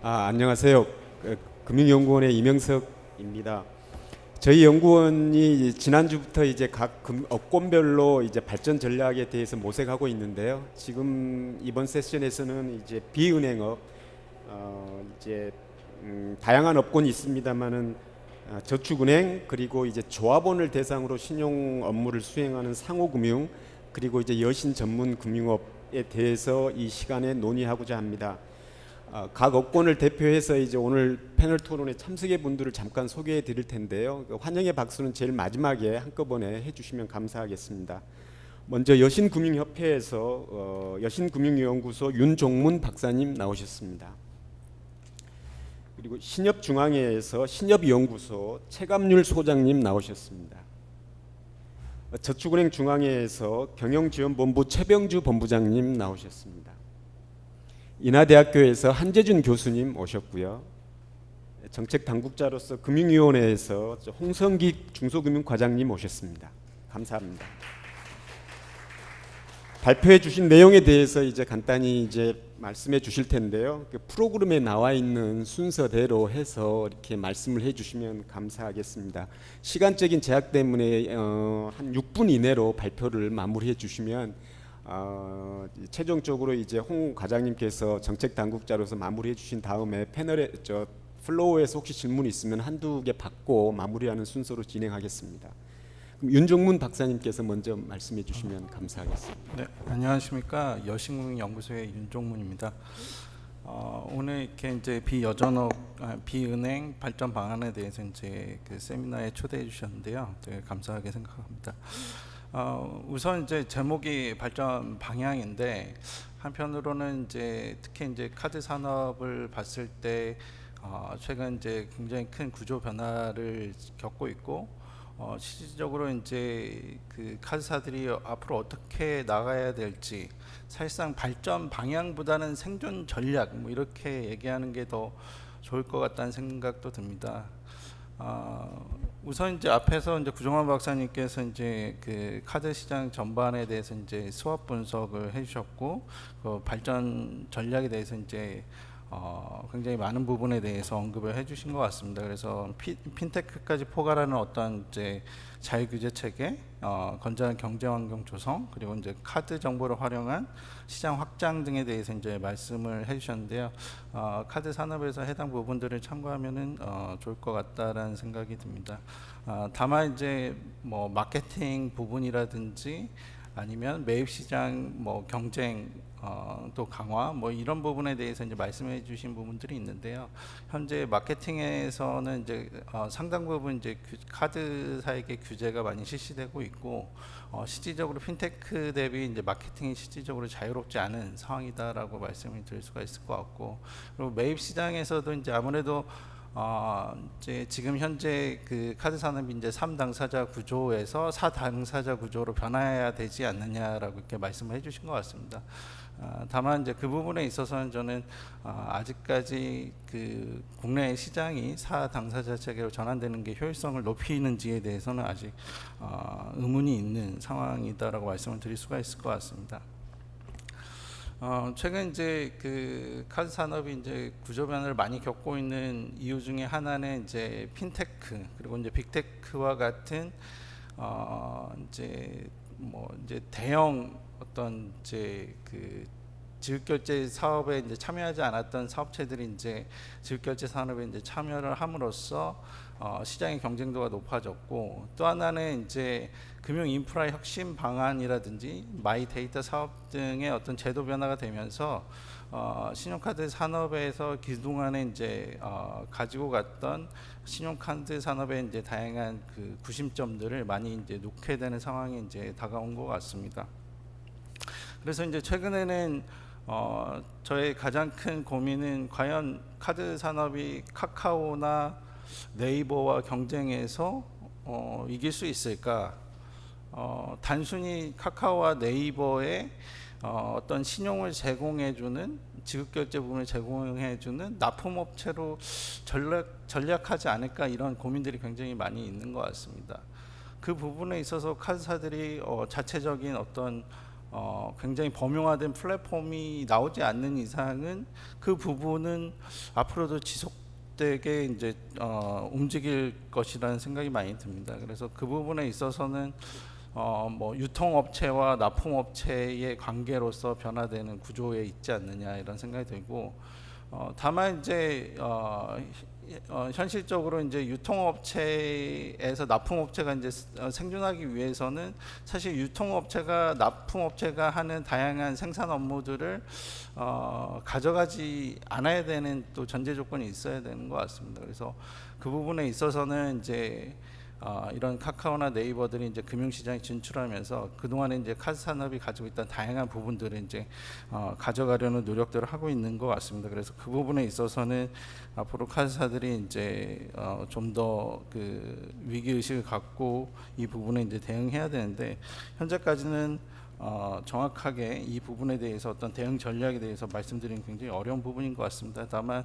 안녕하세요. 금융연구원의 이명석입니다. 저희 연구원이 지난주부터 이제 각 업권별로 이제 발전 전략에 대해서 모색하고 있는데요. 지금 이번 세션에서는 이제 비은행업, 이제 다양한 업권이 있습니다만은 저축은행, 그리고 이제 조합원을 대상으로 신용 업무를 수행하는 상호금융, 그리고 이제 여신 전문 금융업에 대해서 이 시간에 논의하고자 합니다. 각 업권을 대표해서 이제 오늘 패널 토론에 참석해 분들을 잠깐 소개해 드릴 텐데요. 환영의 박수는 제일 마지막에 한꺼번에 해주시면 감사하겠습니다. 먼저 여신금융협회에서 여신금융연구소 윤종문 박사님 나오셨습니다. 그리고 신협중앙회에서 신협연구소 최감률 소장님 나오셨습니다. 저축은행 중앙회에서 경영지원본부 최병주 본부장님 나오셨습니다. 인하대학교에서 한재준 교수님 오셨고요. 정책당국자로서 금융위원회에서 홍성기 중소금융과장님 오셨습니다. 감사합니다. 발표해 주신 내용에 대해서 이제 간단히 이제 말씀해 주실 텐데요. 프로그램에 나와 있는 순서대로 해서 이렇게 말씀을 해 주시면 감사하겠습니다. 시간적인 제약 때문에 한 6분 이내로 발표를 마무리해 주시면 최종적으로 이제 홍 과장님께서 정책 당국자로서 마무리해 주신 다음에 패널에 플로어에서 혹시 질문 있으면 한두 개 받고 마무리하는 순서로 진행하겠습니다. 그럼 윤종문 박사님께서 먼저 말씀해 주시면 감사하겠습니다. 네, 안녕하십니까. 여신금융연구소의 윤종문입니다. 오늘 이렇게 이제 비은행 발전 방안에 대해서 이제 그 세미나에 초대해 주셨는데요. 되게 감사하게 생각합니다. 우선 이제 제목이 발전 방향인데 한편으로는 이제 특히 이제 카드 산업을 봤을 때 최근 이제 굉장히 큰 구조 변화를 겪고 있고 실질적으로 이제 그 카드사들이 앞으로 어떻게 나가야 될지 사실상 발전 방향보다는 생존 전략 뭐 이렇게 얘기하는 게 더 좋을 것 같다는 생각도 듭니다. 우선 이제 앞에서 이제 구종환 박사님께서 이제 그 카드 시장 전반에 대해서 이제 스왑 분석을 해주셨고 그 발전 전략에 대해서 이제 굉장히 많은 부분에 대해서 언급을 해주신 것 같습니다. 그래서 핀테크까지 포괄하는 어떤 이제 자율규제 체계, 건전한 경제 환경 조성, 그리고 이제 카드 정보를 활용한 시장 확장 등에 대해서 이제 말씀을 해주셨는데요. 카드 산업에서 해당 부분들을 참고하면은 좋을 것 같다라는 생각이 듭니다. 다만 이제 뭐 마케팅 부분이라든지 아니면 매입 시장 뭐 경쟁 또 강화 뭐 이런 부분에 대해서 이제 말씀해 주신 부분들이 있는데요. 현재 마케팅에서는 이제 상당 부분 이제 카드사에게 규제가 많이 실시되고 있고 실질적으로 핀테크 대비 이제 마케팅이 실질적으로 자유롭지 않은 상황이다라고 말씀을 드릴 수가 있을 것 같고, 그리고 매입 시장에서도 이제 아무래도 이제 지금 현재 그 카드 산업이 이제 3당사자 구조에서 4당사자 구조로 변화해야 되지 않느냐라고 이렇게 말씀을 해주신 것 같습니다. 다만 이제 그 부분에 있어서는 저는 아직까지 그 국내 시장이 4당사자 체계로 전환되는 게 효율성을 높이는지에 대해서는 아직 의문이 있는 상황이다라고 말씀을 드릴 수가 있을 것 같습니다. 최근 이제 그 카드 산업이 이제 구조 변화를 많이 겪고 있는 이유 중에 하나는 이제 핀테크 그리고 이제 빅테크와 같은 이제 뭐 이제 대형 어떤 이제 그 지급결제 사업에 이제 참여하지 않았던 사업체들이 이제 지급결제 산업에 이제 참여를 함으로써 시장의 경쟁도가 높아졌고, 또 하나는 이제 금융 인프라 혁신 방안이라든지 마이 데이터 사업 등의 어떤 제도 변화가 되면서 신용카드 산업에서 그동안에 이제 가지고 갔던 신용카드 산업의 이제 다양한 그 구심점들을 많이 이제 놓게 되는 상황이 이제 다가온 것 같습니다. 그래서 이제 최근에는 저의 가장 큰 고민은 과연 카드 산업이 카카오나 네이버와 경쟁해서 이길 수 있을까? 단순히 카카오와 네이버의 어떤 신용을 제공해주는 지급결제 부분을 제공해주는 납품업체로 전략하지 않을까, 이런 고민들이 굉장히 많이 있는 것 같습니다. 그 부분에 있어서 카드사들이 자체적인 어떤 굉장히 범용화된 플랫폼이 나오지 않는 이상은 그 부분은 앞으로도 지속되게 이제 움직일 것이라는 생각이 많이 듭니다. 그래서 그 부분에 있어서는 뭐 유통업체와 납품업체의 관계로서 변화되는 구조에 있지 않느냐 이런 생각이 들고, 다만 이제 현실적으로 이제 유통업체에서 납품업체가 이제 생존하기 위해서는 사실 유통업체가 납품업체가 하는 다양한 생산 업무들을 가져가지 않아야 되는 또 전제 조건이 있어야 되는 것 같습니다. 그래서 그 부분에 있어서는 이제 이런 카카오나 네이버들이 이제 금융시장에 진출하면서 그동안에 이제 카드 산업이 가지고 있던 다양한 부분들을 이제 가져가려는 노력들을 하고 있는 것 같습니다. 그래서 그 부분에 있어서는 앞으로 카드사들이 이제 좀 더 그 위기 의식을 갖고 이 부분에 이제 대응해야 되는데, 현재까지는 정확하게 이 부분에 대해서 어떤 대응 전략에 대해서 말씀드리는 굉장히 어려운 부분인 것 같습니다. 다만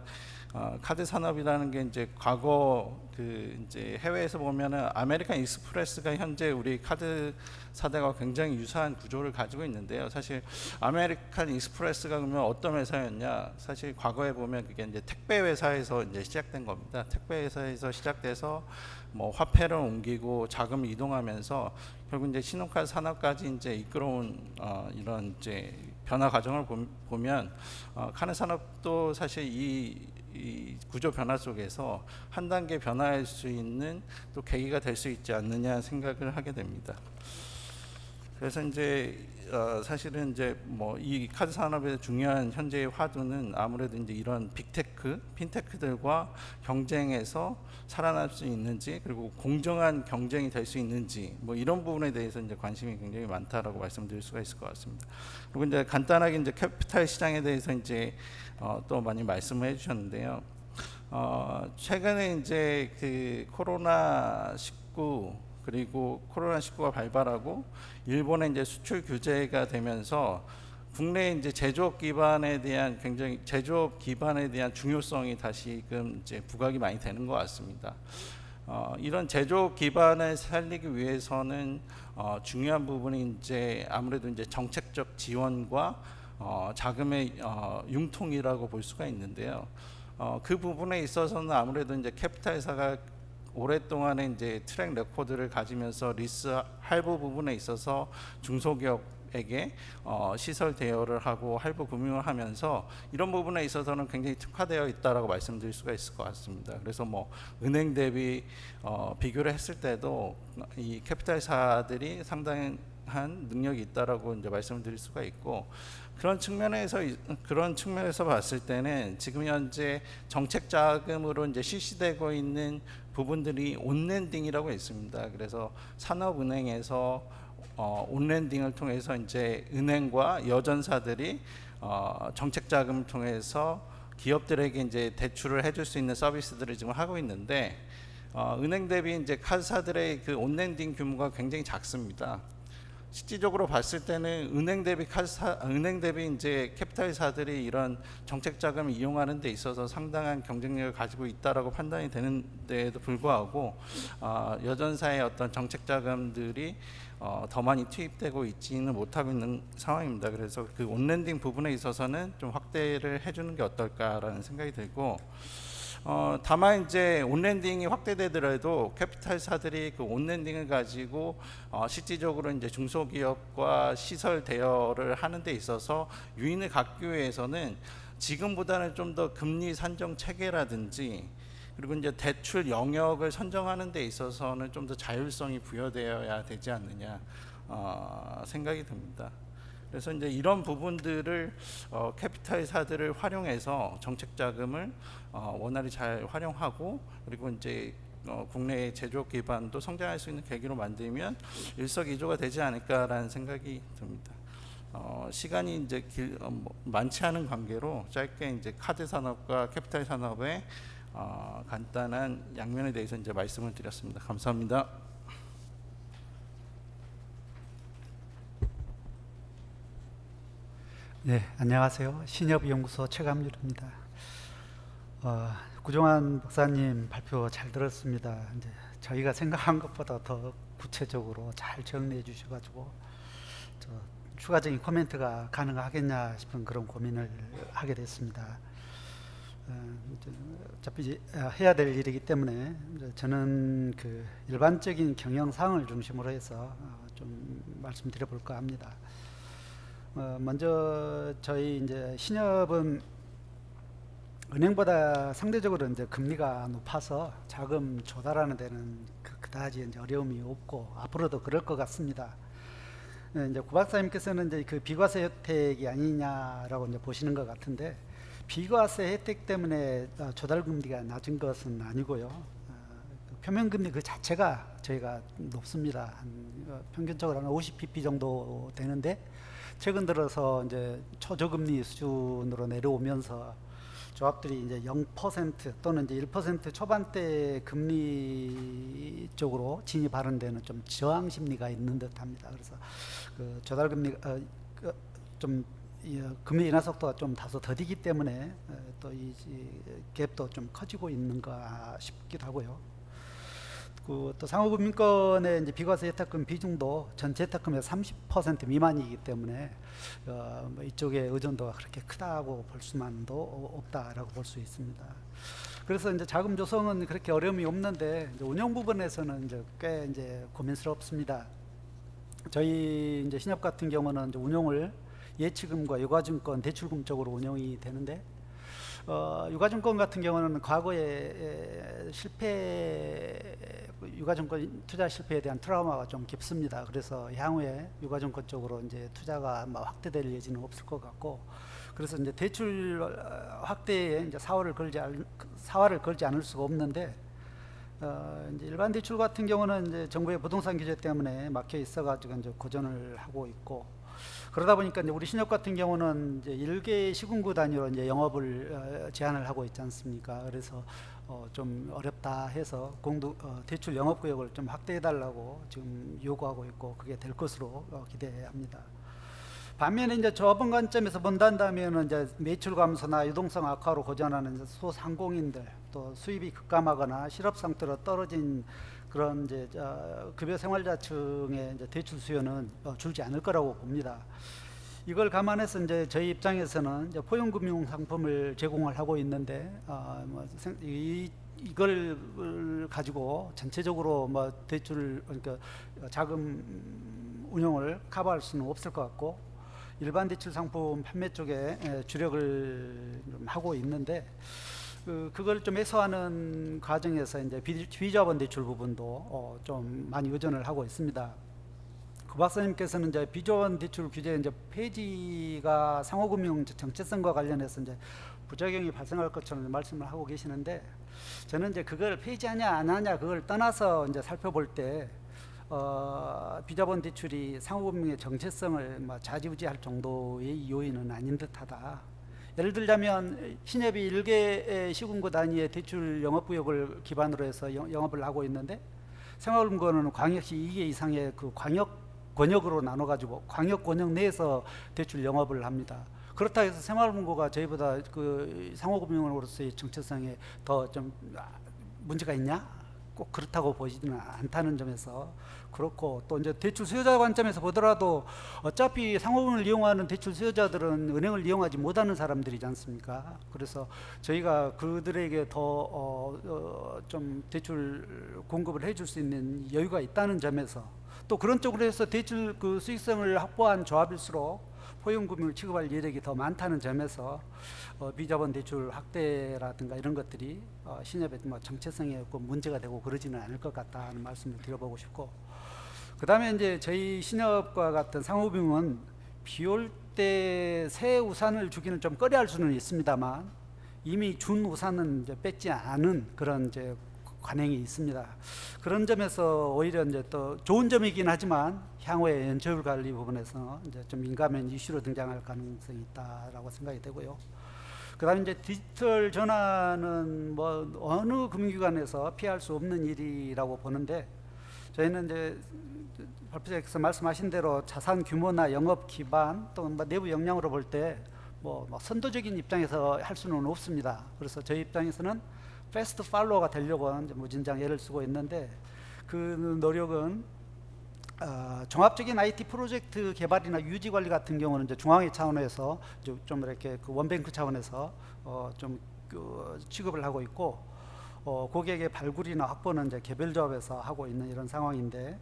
카드 산업이라는 게 이제 과거 그 이제 해외에서 보면은 아메리칸 익스프레스가 현재 우리 카드 사대와 굉장히 유사한 구조를 가지고 있는데요. 사실 아메리칸 익스프레스가 그러면 어떤 회사였냐? 사실 과거에 보면 그게 이제 택배 회사에서 이제 시작된 겁니다. 택배 회사에서 시작돼서 뭐 화폐를 옮기고 자금을 이동하면서 결국 이제 신용카드 산업까지 이제 이끌어온 이런 이제 변화 과정을 보면 카드 산업도 사실 이 구조 변화 속에서 한 단계 변화할 수 있는 또 계기가 될 수 있지 않느냐 생각을 하게 됩니다. 그래서 이제 사실은 이제 뭐 이 카드 산업의 중요한 현재의 화두는 아무래도 이제 이런 빅테크, 핀테크들과 경쟁에서 살아날 수 있는지, 그리고 공정한 경쟁이 될 수 있는지, 뭐 이런 부분에 대해서 이제 관심이 굉장히 많다라고 말씀드릴 수가 있을 것 같습니다. 그리고 이제 간단하게 이제 캐피탈 시장에 대해서 이제 또 많이 말씀을 해주셨는데요. 최근에 이제 그 코로나19 그리고 코로나19가 발발하고 일본의 이제 수출 규제가 되면서 국내 이제 제조업 기반에 대한 중요성이 다시금 이제 부각이 많이 되는 것 같습니다. 이런 제조업 기반을 살리기 위해서는 중요한 부분이 이제 아무래도 이제 정책적 지원과 자금의 융통이라고 볼 수가 있는데요. 그 부분에 있어서는 아무래도 이제 캐피탈사가 오랫동안에 이제 트랙 레코드를 가지면서 리스 할부 부분에 있어서 중소기업에게 시설 대여를 하고 할부 금융을 하면서 이런 부분에 있어서는 굉장히 특화되어 있다라고 말씀드릴 수가 있을 것 같습니다. 그래서 뭐 은행 대비 비교를 했을 때도 이 캐피탈사들이 상당한 능력이 있다라고 이제 말씀을 드릴 수가 있고, 그런 측면에서 봤을 때는 지금 현재 정책 자금으로 이제 실시되고 있는 부분들이 온랜딩이라고 있습니다. 그래서 산업은행에서 온랜딩을 통해서 이제 은행과 여전사들이 정책 자금을 통해서 기업들에게 이제 대출을 해줄 수 있는 서비스들을 지금 하고 있는데, 은행 대비 이제 카드사들의 그 온랜딩 규모가 굉장히 작습니다. 실질적으로 봤을 때는 은행 대비 이제 캐피탈사들이 이런 정책 자금을 이용하는 데 있어서 상당한 경쟁력을 가지고 있다라고 판단이 되는데도 불구하고 여전사의 어떤 정책 자금들이 더 많이 투입되고 있지는 못하고 있는 상황입니다. 그래서 그 온랜딩 부분에 있어서는 좀 확대를 해주는 게 어떨까라는 생각이 들고, 다만 이제 온랜딩이 확대되더라도 캐피탈사들이 그 온랜딩을 가지고 실질적으로 이제 중소기업과 시설 대여를 하는 데 있어서 유인을 갖기 위해서는 지금보다는 좀 더 금리 산정 체계라든지, 그리고 이제 대출 영역을 선정하는 데 있어서는 좀 더 자율성이 부여되어야 되지 않느냐 생각이 듭니다. 그래서 이제 이런 부분들을 캐피탈사들을 활용해서 정책 자금을 원활히 잘 활용하고, 그리고 이제 국내의 제조업 기반도 성장할 수 있는 계기로 만들면 일석이조가 되지 않을까라는 생각이 듭니다. 시간이 이제 많지 않은 관계로 짧게 이제 카드 산업과 캐피탈 산업의 간단한 양면에 대해서 이제 말씀을 드렸습니다. 감사합니다. 네, 안녕하세요. 신협연구소 최감률입니다. 구종환 박사님 발표 잘 들었습니다. 이제 저희가 생각한 것보다 더 구체적으로 잘 정리해 주셔가지고 추가적인 코멘트가 가능하겠냐 싶은 그런 고민을 하게 됐습니다. 이제 어차피 이제 해야 될 일이기 때문에 이제 저는 그 일반적인 경영상을 중심으로 해서 좀 말씀드려 볼까 합니다. 먼저 저희 이제 신협은 은행보다 상대적으로 이제 금리가 높아서 자금 조달하는 데는 그다지 이제 어려움이 없고 앞으로도 그럴 것 같습니다. 이제 구 박사님께서는 이제 그 비과세 혜택이 아니냐라고 이제 보시는 것 같은데, 비과세 혜택 때문에 조달 금리가 낮은 것은 아니고요. 표면 금리 그 자체가 저희가 높습니다. 평균적으로 한 50bp 정도 되는데, 최근 들어서 이제 초저금리 수준으로 내려오면서 조합들이 이제 0% 또는 이제 1% 초반대 금리 쪽으로 진입하는 데는 좀 저항 심리가 있는 듯합니다. 그래서 그 조달 금리 좀 금리 인하 속도가 좀 다소 더디기 때문에 또 이 갭도 좀 커지고 있는가 싶기도 하고요. 또 상호금융권의 이제 비과세 예탁금 비중도 전체 예탁금의 30% 미만이기 때문에 뭐 이쪽에 의존도가 그렇게 크다고 볼 수만도 없다라고 볼 수 있습니다. 그래서 이제 자금 조성은 그렇게 어려움이 없는데, 이제 운영 부분에서는 이제 꽤 이제 고민스럽습니다. 저희 이제 신협 같은 경우는 이제 운용을 예치금과 유가증권, 대출금 쪽으로 운영이 되는데, 유가증권 같은 경우는 과거에 유가증권 투자 실패에 대한 트라우마가 좀 깊습니다. 그래서 향후에 유가증권 쪽으로 이제 투자가 확대될 예지는 없을 것 같고, 그래서 이제 대출 확대에 이제 사활을 걸지 않을 수가 없는데, 이제 일반 대출 같은 경우는 이제 정부의 부동산 규제 때문에 막혀 있어가지고 이제 고전을 하고 있고, 그러다 보니까 이제 우리 신협 같은 경우는 이제 1개 시군구 단위로 이제 영업을 제한을 하고 있지 않습니까? 그래서 좀 어렵다 해서 대출 영업구역을 좀 확대해달라고 지금 요구하고 있고, 그게 될 것으로 기대합니다. 반면에 이제 조합원 관점에서 본다면은 이제 매출 감소나 유동성 악화로 고전하는 이제 소상공인들, 또 수입이 급감하거나 실업 상태로 떨어진 그런 이제 급여 생활자층의 이제 대출 수요는 줄지 않을 거라고 봅니다. 이걸 감안해서 이제 저희 입장에서는 이제 포용금융 상품을 제공을 하고 있는데, 이걸 가지고 전체적으로 뭐 대출, 그러니까 자금 운용을 커버할 수는 없을 것 같고, 일반 대출 상품 판매 쪽에 주력을 좀 하고 있는데, 그걸 좀 해소하는 과정에서 이제 비자본 대출 부분도 좀 많이 의존을 하고 있습니다. 구 박사님께서는 이제 비자본 대출 규제 이제 폐지가 상호금융 정체성과 관련해서 이제 부작용이 발생할 것처럼 말씀을 하고 계시는데, 저는 이제 그걸 폐지하냐 안 하냐 그걸 떠나서 이제 살펴볼 때 비자본 대출이 상호금융의 정체성을 좌지우지할 정도의 요인은 아닌 듯하다. 예를 들자면 신협이 1개 시군구 단위의 대출 영업구역을 기반으로 해서 영업을 하고 있는데, 생활금고는 광역시 2개 이상의 그 광역 권역으로 나눠가지고 광역 권역 내에서 대출 영업을 합니다. 그렇다 해서 생활금고가 저희보다 그 상호금융으로서의 정체성에 더 좀 문제가 있냐? 꼭 그렇다고 보지는 않다는 점에서 그렇고, 또 이제 대출 수요자 관점에서 보더라도 어차피 상호금을 이용하는 대출 수요자들은 은행을 이용하지 못하는 사람들이지 않습니까? 그래서 저희가 그들에게 더 좀 대출 공급을 해줄 수 있는 여유가 있다는 점에서, 또 그런 쪽으로 해서 대출 그 수익성을 확보한 조합일수록 포용금융을 취급할 여력이 더 많다는 점에서 비자본 대출 확대라든가 이런 것들이 신협의 정체성에 없고 문제가 되고 그러지는 않을 것 같다는 말씀을 드려보고 싶고, 그 다음에 이제 저희 신협과 같은 상호금융은 비 올 때 새 우산을 주기는 좀 꺼려할 수는 있습니다만, 이미 준 우산은 이제 뺏지 않은 그런 이제 관행이 있습니다. 그런 점에서 오히려 이제 또 좋은 점이긴 하지만 향후에 연체율 관리 부분에서 이제 좀 민감한 이슈로 등장할 가능성이 있다라고 생각이 되고요. 그다음에 이제 디지털 전환은 뭐 어느 금융기관에서 피할 수 없는 일이라고 보는데, 저희는 이제 발표자께서 말씀하신 대로 자산 규모나 영업 기반 또 뭐 내부 역량으로 볼 때 뭐 선도적인 입장에서 할 수는 없습니다. 그래서 저희 입장에서는 패스트 팔로워가 되려고 이제 무진장 애를 쓰고 있는데, 그 노력은 종합적인 IT 프로젝트 개발이나 유지 관리 같은 경우는 이제 중앙회 차원에서 좀 이렇게 그 원뱅크 차원에서 취급을 하고 있고, 고객의 발굴이나 확보는 이제 개별조합에서 하고 있는 이런 상황인데,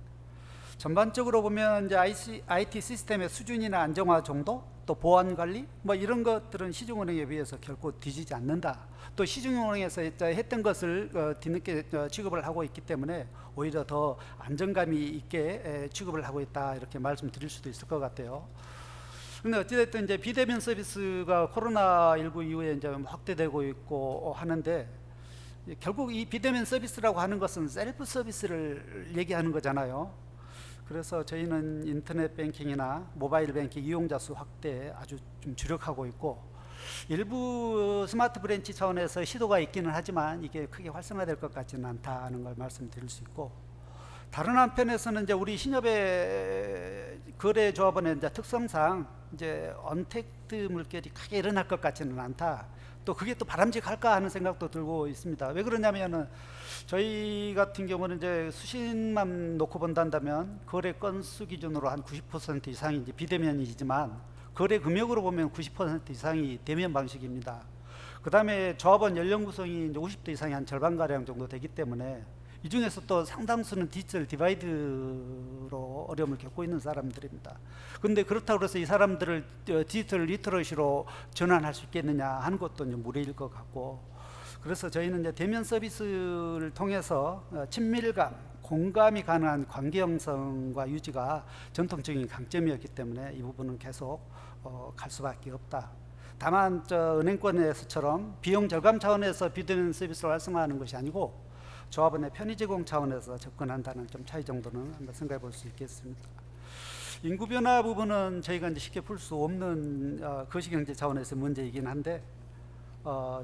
전반적으로 보면 이제 IT 시스템의 수준이나 안정화 정도, 또 보안 관리 뭐 이런 것들은 시중은행에 비해서 결코 뒤지지 않는다. 또 시중은행에서 했던 것을 뒤늦게 취급을 하고 있기 때문에 오히려 더 안정감이 있게 취급을 하고 있다, 이렇게 말씀드릴 수도 있을 것 같아요. 근데 어찌됐든 이제 비대면 서비스가 코로나19 이후에 이제 확대되고 있고 하는데, 결국 이 비대면 서비스라고 하는 것은 셀프 서비스를 얘기하는 거잖아요. 그래서 저희는 인터넷 뱅킹이나 모바일 뱅킹 이용자 수 확대에 아주 좀 주력하고 있고, 일부 스마트 브랜치 차원에서 시도가 있기는 하지만 이게 크게 활성화될 것 같지는 않다는 걸 말씀드릴 수 있고, 다른 한편에서는 이제 우리 신협의 거래조합원의 이제 특성상 이제 언택트 물결이 크게 일어날 것 같지는 않다. 또 그게 또 바람직할까 하는 생각도 들고 있습니다. 왜 그러냐면은 저희 같은 경우는 이제 수신만 놓고 본다면 거래 건수 기준으로 한 90% 이상이 이제 비대면이지만, 거래 금액으로 보면 90% 이상이 대면 방식입니다. 그 다음에 조합원 연령 구성이 이제 50대 이상이 한 절반가량 정도 되기 때문에, 이 중에서 또 상당수는 디지털 디바이드로 어려움을 겪고 있는 사람들입니다. 그런데 그렇다고 해서 이 사람들을 디지털 리터러시로 전환할 수 있겠느냐 하는 것도 이제 무리일 것 같고, 그래서 저희는 이제 대면 서비스를 통해서 친밀감, 공감이 가능한 관계 형성과 유지가 전통적인 강점이었기 때문에 이 부분은 계속 갈 수밖에 없다. 다만 은행권에서처럼 비용 절감 차원에서 비대면 서비스를 활성화하는 것이 아니고 조합원의 편의 제공 차원에서 접근한다는 좀 차이 정도는 한번 생각해 볼 수 있겠습니다. 인구 변화 부분은 저희가 이제 쉽게 풀 수 없는 거시경제 차원에서 문제이긴 한데,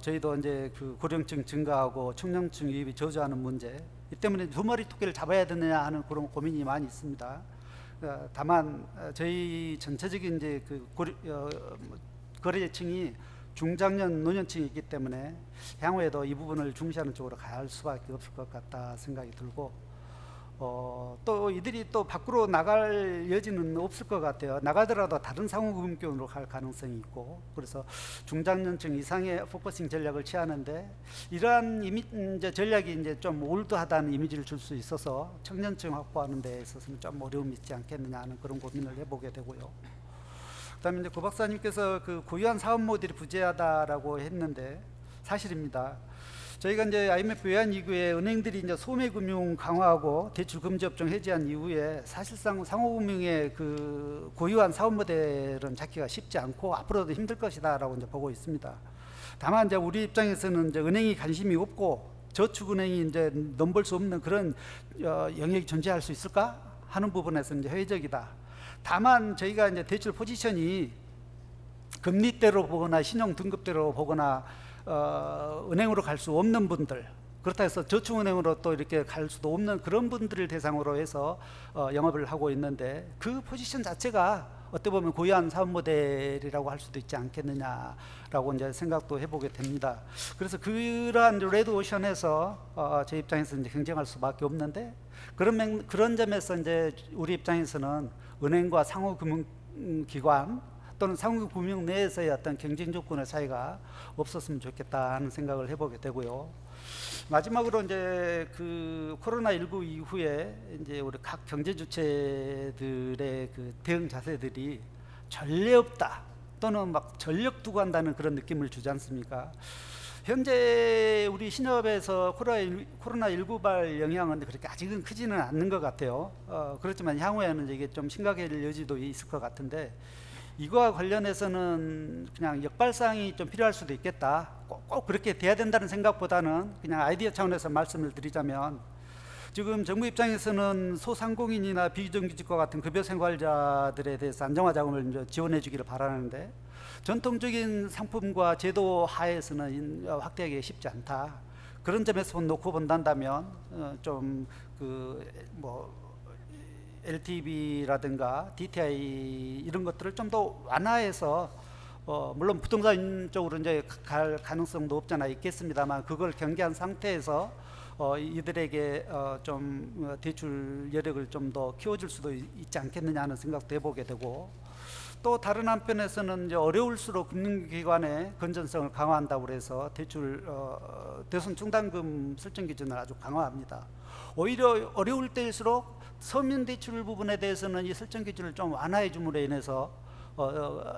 저희도 이제 그 고령층 증가하고 청년층 유입이 저조하는 문제, 이 때문에 두 마리 토끼를 잡아야 되느냐 하는 그런 고민이 많이 있습니다. 다만 저희 전체적인 이제 그 거래층이 중장년 노년층이 있기 때문에 향후에도 이 부분을 중시하는 쪽으로 갈 수밖에 없을 것 같다 생각이 들고, 또 이들이 또 밖으로 나갈 여지는 없을 것 같아요. 나가더라도 다른 상호금융권으로 갈 가능성이 있고, 그래서 중장년층 이상의 포커싱 전략을 취하는데, 이러한 이제 전략이 이제 좀 올드하다는 이미지를 줄 수 있어서 청년층 확보하는 데 있어서는 좀 어려움이 있지 않겠느냐 하는 그런 고민을 해보게 되고요. 그다음에 이제 고 박사님께서 그 고유한 사업 모델이 부재하다라고 했는데 사실입니다. 저희가 이제 IMF 외환 위기에 은행들이 이제 소매 금융 강화하고 대출 금지 업종 해제한 이후에 사실상 상호금융의 그 고유한 사업 모델은 잡기가 쉽지 않고 앞으로도 힘들 것이다라고 이제 보고 있습니다. 다만 이제 우리 입장에서는 이제 은행이 관심이 없고 저축은행이 이제 넘볼 수 없는 그런 영역이 존재할 수 있을까 하는 부분에서 이제 회의적이다. 다만 저희가 이제 대출 포지션이 금리대로 보거나 신용 등급대로 보거나 은행으로 갈 수 없는 분들, 그렇다 해서 저축은행으로 또 이렇게 갈 수도 없는 그런 분들을 대상으로 해서 영업을 하고 있는데, 그 포지션 자체가 어떻게 보면 고유한 사업 모델이라고 할 수도 있지 않겠느냐라고 이제 생각도 해보게 됩니다. 그래서 그러한 레드오션에서 제 입장에서 이제 경쟁할 수밖에 없는데, 그런 점에서 이제 우리 입장에서는 은행과 상호금융기관 또는 상호금융 내에서의 어떤 경쟁 조건의 차이가 없었으면 좋겠다 하는 생각을 해보게 되고요. 마지막으로 이제 그 코로나19 이후에 이제 우리 각 경제 주체들의 그 대응 자세들이 전례 없다 또는 막 전력 두고 한다는 그런 느낌을 주지 않습니까? 현재 우리 신협에서 코로나19발 영향은 그렇게 아직은 크지는 않는 것 같아요. 그렇지만 향후에는 이게 좀 심각해질 여지도 있을 것 같은데, 이거와 관련해서는 그냥 역발상이 좀 필요할 수도 있겠다. 꼭 그렇게 돼야 된다는 생각보다는 그냥 아이디어 차원에서 말씀을 드리자면, 지금 정부 입장에서는 소상공인이나 비정규직과 같은 급여 생활자들에 대해서 안정화 자금을 지원해 주기를 바라는데, 전통적인 상품과 제도 하에서는 확대하기 쉽지 않다. 그런 점에서 놓고 본다면 좀 그 뭐 LTV라든가 DTI 이런 것들을 좀 더 완화해서 물론 부동산 쪽으로 이제 갈 가능성도 없잖아 있겠습니다만, 그걸 경계한 상태에서 이들에게 좀 대출 여력을 좀 더 키워줄 수도 있지 않겠느냐 하는 생각도 해보게 되고, 또 다른 한편에서는 이제 어려울수록 금융기관의 건전성을 강화한다고 해서 대출 대손 중단금 설정 기준을 아주 강화합니다. 오히려 어려울 때일수록 서민 대출 부분에 대해서는 이 설정 기준을 좀 완화해 줌으로 인해서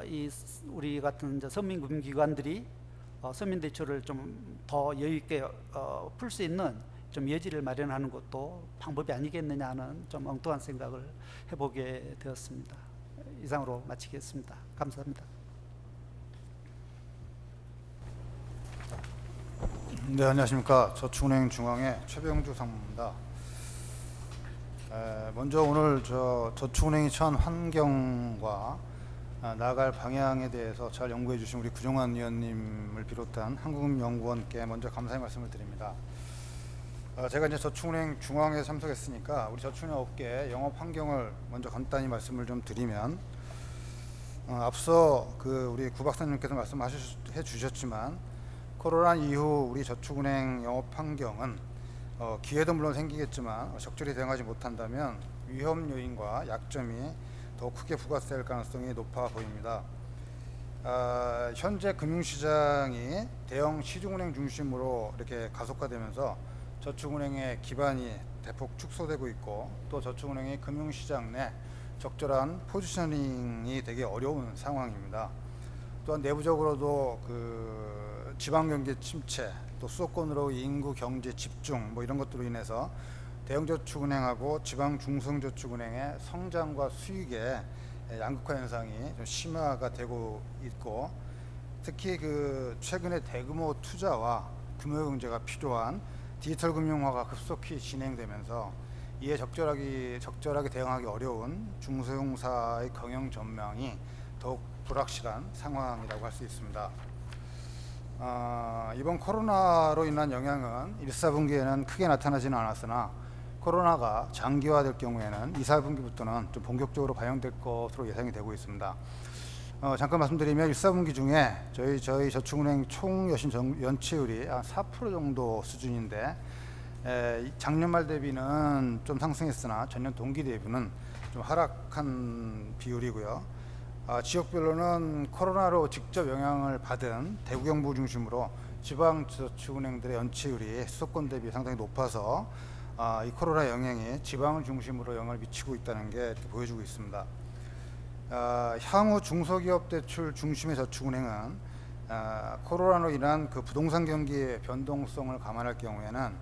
이 우리 같은 이제 서민 금융기관들이 서민 대출을 좀 더 여유 있게 풀 수 있는 좀 여지를 마련하는 것도 방법이 아니겠느냐 하는 좀 엉뚱한 생각을 해보게 되었습니다. 이상으로 마치겠습니다. 감사합니다. 네, 안녕하십니까. 저축은행 중앙회 최병주 상무입니다. 먼저 오늘 저축은행이 처한 환경과 나아갈 방향에 대해서 잘 연구해 주신 우리 구정환 위원님을 비롯한 한국금융연구원께 먼저 감사의 말씀을 드립니다. 제가 이제 저축은행 중앙회에 참석했으니까 우리 저축은행 업계 영업 환경을 먼저 간단히 말씀을 좀 드리면, 앞서 우리 구 박사님께서 말씀해 주셨지만 코로나 이후 우리 저축은행 영업 환경은 기회도 물론 생기겠지만 적절히 대응하지 못한다면 위험 요인과 약점이 더 크게 부각될 가능성이 높아 보입니다. 현재 금융시장이 대형 시중은행 중심으로 이렇게 가속화되면서 저축은행의 기반이 대폭 축소되고 있고, 또 저축은행이 금융시장 내 적절한 포지셔닝이 되게 어려운 상황입니다. 또한 내부적으로도 지방경제 침체, 또 수도권으로 인구 경제 집중 이런 것들로 인해서 대형저축은행하고 지방 중소형저축은행의 성장과 수익의 양극화 현상이 좀 심화가 되고 있고, 특히 최근에 대규모 투자와 금융경제가 필요한 디지털 금융화가 급속히 진행되면서 이에 적절하게 대응하기 어려운 중소형사의 경영 전망이 더욱 불확실한 상황이라고 할 수 있습니다. 이번 코로나로 인한 영향은 1, 4분기에는 크게 나타나지는 않았으나 코로나가 장기화될 경우에는 2, 4분기부터는 좀 본격적으로 반영될 것으로 예상이 되고 있습니다. 잠깐 말씀드리면 1, 4분기 중에 저희 저축은행 총 여신 연체율이 한 4% 정도 수준인데, 작년 말 대비는 좀 상승했으나 전년 동기 대비는 좀 하락한 비율이고요. 지역별로는 코로나로 직접 영향을 받은 대구경부 중심으로 지방 저축은행들의 연체율이 수도권 대비 상당히 높아서 이 코로나 영향이 지방을 중심으로 영향을 미치고 있다는 게 이렇게 보여주고 있습니다. 향후 중소기업 대출 중심의 저축은행은 코로나로 인한 부동산 경기의 변동성을 감안할 경우에는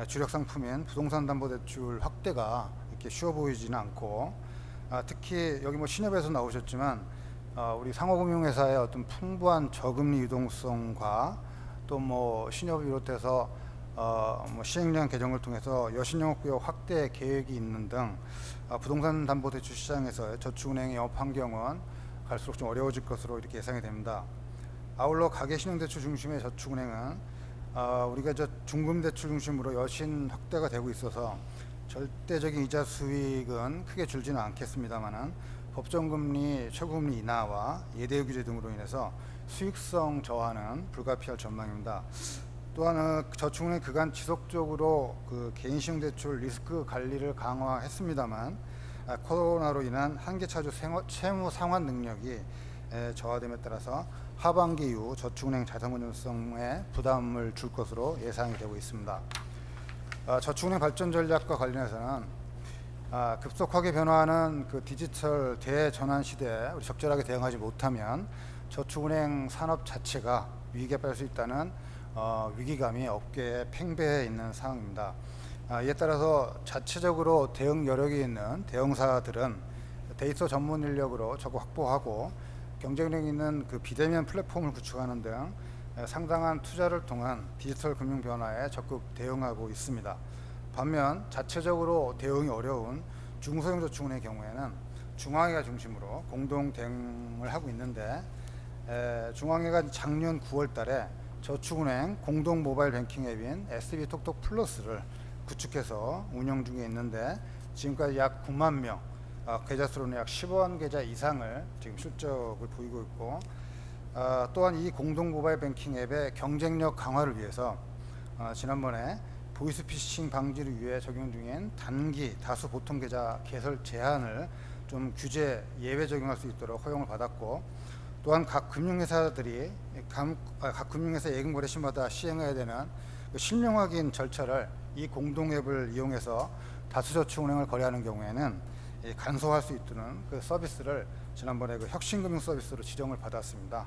주력 상품인 부동산 담보 대출 확대가 이렇게 쉬워 보이지는 않고, 특히 여기 신협에서 나오셨지만 우리 상호금융회사의 어떤 풍부한 저금리 유동성과 또 신협을 비롯해서 시행령 개정을 통해서 여신영업구역 확대 계획이 있는 등 부동산 담보 대출 시장에서 저축은행의 영업 환경은 갈수록 좀 어려워질 것으로 이렇게 예상이 됩니다. 아울러 가계신용대출 중심의 저축은행은 우리가 중금 대출 중심으로 여신 확대가 되고 있어서 절대적인 이자 수익은 크게 줄지는 않겠습니다만은 법정금리, 최고금리 인하와 예대율 규제 등으로 인해서 수익성 저하는 불가피할 전망입니다. 또한 저축은행 그간 지속적으로 개인신용대출 리스크 관리를 강화했습니다만 코로나로 인한 한계차주 채무 상환 능력이 저하됨에 따라서 하반기 이후 저축은행 자산건전성에 부담을 줄 것으로 예상이 되고 있습니다. 저축은행 발전 전략과 관련해서는 급속하게 변화하는 디지털 대전환 시대에 우리 적절하게 대응하지 못하면 저축은행 산업 자체가 위기에 빠질 수 있다는 위기감이 업계에 팽배해 있는 상황입니다. 이에 따라서 자체적으로 대응 여력이 있는 대형사들은 데이터 전문 인력으로 적극 확보하고 경쟁력 있는 비대면 플랫폼을 구축하는 등 상당한 투자를 통한 디지털 금융 변화에 적극 대응하고 있습니다. 반면 자체적으로 대응이 어려운 중소형 저축은행의 경우에는 중앙회가 중심으로 공동 대응을 하고 있는데, 중앙회가 작년 9월 달에 저축은행 공동 모바일 뱅킹 앱인 SB톡톡 플러스를 구축해서 운영 중에 있는데, 지금까지 약 9만 명, 계좌 수로는 약 10원 계좌 이상을 지금 실적을 보이고 있고, 또한 이 공동 모바일 뱅킹 앱의 경쟁력 강화를 위해서 지난번에 보이스피싱 방지를 위해 적용 중인 단기 다수 보통 계좌 개설 제한을 좀 규제 예외 적용할 수 있도록 허용을 받았고, 또한 각 금융회사들이 각 금융회사 예금 거래 시마다 시행해야 되는 그 실명 확인 절차를 이 공동 앱을 이용해서 다수저축은행을 거래하는 경우에는 간소화할 수 있는 그 서비스를 지난번에 그 혁신금융 서비스로 지정을 받았습니다.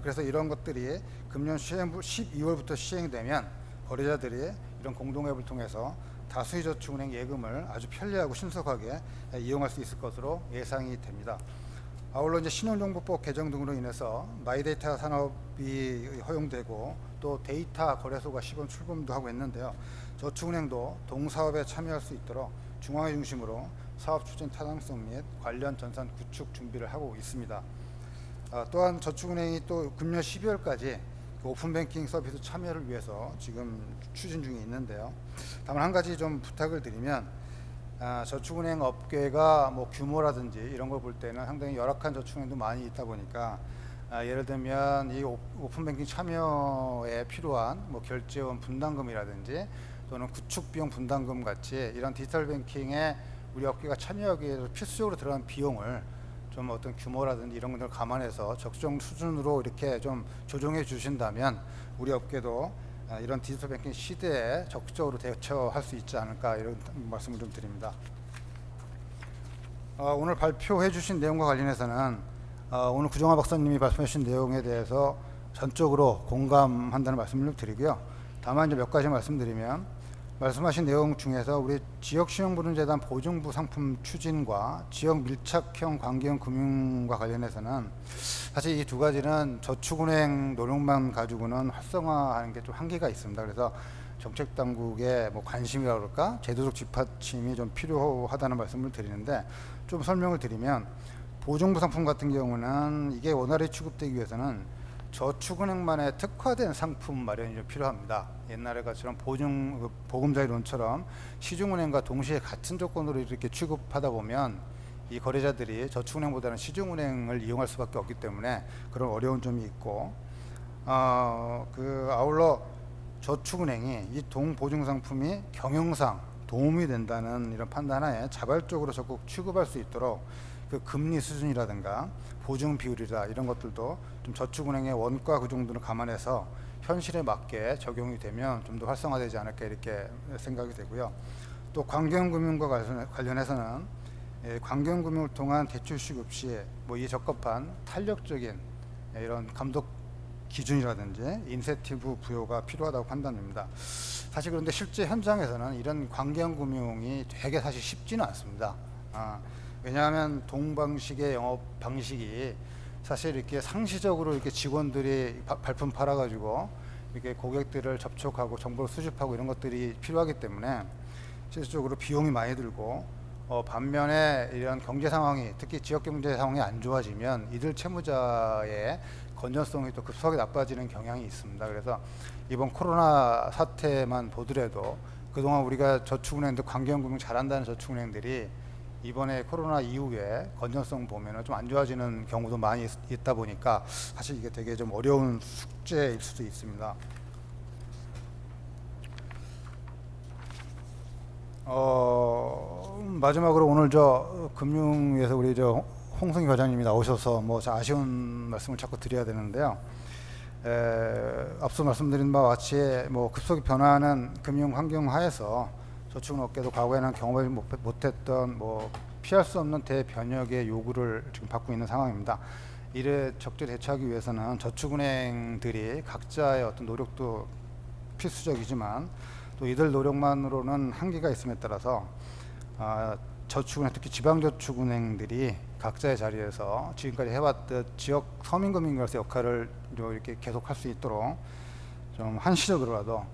그래서 이런 것들이 금년 12월부터 시행되면 거래자들이 이런 공동 앱을 통해서 다수의 저축은행 예금을 아주 편리하고 신속하게 이용할 수 있을 것으로 예상이 됩니다. 아울러 이제 신용정보법 개정 등으로 인해서 마이데이터 산업이 허용되고 또 데이터 거래소가 시범 출범도 하고 있는데요. 저축은행도 동사업에 참여할 수 있도록 중앙회 중심으로 사업 추진 타당성 및 관련 전산 구축 준비를 하고 있습니다. 또한 저축은행이 또 금년 12월까지 그 오픈뱅킹 서비스 참여를 위해서 지금 추진 중에 있는데요. 다만 한 가지 좀 부탁을 드리면, 저축은행 업계가 뭐 규모라든지 이런 걸 볼 때는 상당히 열악한 저축은행도 많이 있다 보니까 예를 들면 이 오픈뱅킹 참여에 필요한 뭐 결제원 분담금이라든지 또는 구축비용 분담금 같이 이런 디지털 뱅킹에 우리 업계가 참여하기 위해서 필수적으로 들어간 비용을 좀 어떤 규모라든지 이런 것들을 감안해서 적정 수준으로 이렇게 좀 조정해 주신다면 우리 업계도 이런 디지털 뱅킹 시대에 적극적으로 대처할 수 있지 않을까, 이런 말씀을 좀 드립니다. 오늘 발표해 주신 내용과 관련해서는 오늘 구정화 박사님이 말씀해 주신 내용에 대해서 전적으로 공감한다는 말씀을 좀 드리고요. 다만 이제 몇 가지 말씀드리면, 말씀하신 내용 중에서 우리 지역신용보증재단 보증부 상품 추진과 지역 밀착형 관계형 금융과 관련해서는 사실 이 두 가지는 저축은행 노력만 가지고는 활성화하는 게 좀 한계가 있습니다. 그래서 정책당국의 뭐 관심이라 그럴까, 제도적 뒷받침이 좀 필요하다는 말씀을 드리는데, 좀 설명을 드리면 보증부 상품 같은 경우는 이게 원활히 취급되기 위해서는 저축은행만의 특화된 상품 마련이 좀 필요합니다. 옛날에 것처럼 보금자리론처럼 시중은행과 동시에 같은 조건으로 이렇게 취급하다 보면 이 거래자들이 저축은행보다는 시중은행을 이용할 수밖에 없기 때문에 그런 어려운 점이 있고, 아울러 저축은행이 이 동보증 상품이 경영상 도움이 된다는 이런 판단하에 자발적으로 적극 취급할 수 있도록 그 금리 수준이라든가 보증 비율이라 이런 것들도 좀 저축은행의 원가 그 정도를 감안해서 현실에 맞게 적용이 되면 좀 더 활성화되지 않을까, 이렇게 생각이 되고요. 또 관계형금융과 관련해서는 관계형금융을 통한 대출 시급 시 뭐 이 적합한 탄력적인 이런 감독 기준이라든지 인센티브 부여가 필요하다고 판단됩니다. 사실 그런데 실제 현장에서는 이런 관계형금융이 되게 사실 쉽지는 않습니다. 왜냐하면 동방식의 영업 방식이 사실 이렇게 상시적으로 이렇게 직원들이 발품 팔아가지고 이렇게 고객들을 접촉하고 정보를 수집하고 이런 것들이 필요하기 때문에 실질적으로 비용이 많이 들고, 반면에 이런 경제 상황이, 특히 지역 경제 상황이 안 좋아지면 이들 채무자의 건전성이 또 급속하게 나빠지는 경향이 있습니다. 그래서 이번 코로나 사태만 보더라도 그동안 우리가 저축은행도 관계형금융 잘한다는 저축은행들이 이번에 코로나 이후에 건전성 보면은 좀 안 좋아지는 경우도 많이 있다 보니까 사실 이게 되게 좀 어려운 숙제일 수도 있습니다. 마지막으로 오늘 저 금융위에서 우리 저 홍승희 과장님이 나오셔서 뭐 아쉬운 말씀을 자꾸 드려야 되는데요. 앞서 말씀드린 바와 같이 뭐 급속히 변화하는 금융 환경 하에서 저축은업계도 과거에는 경험하지 못했던 뭐 피할 수 없는 대변혁의 요구를 지금 받고 있는 상황입니다. 이를 적절히 대처하기 위해서는 저축은행들이 각자의 어떤 노력도 필수적이지만 또 이들 노력만으로는 한계가 있음에 따라서 저축은행, 특히 지방저축은행들이 각자의 자리에서 지금까지 해왔듯 지역 서민금융회사 역할을 이렇게 계속할 수 있도록 좀 한시적으로라도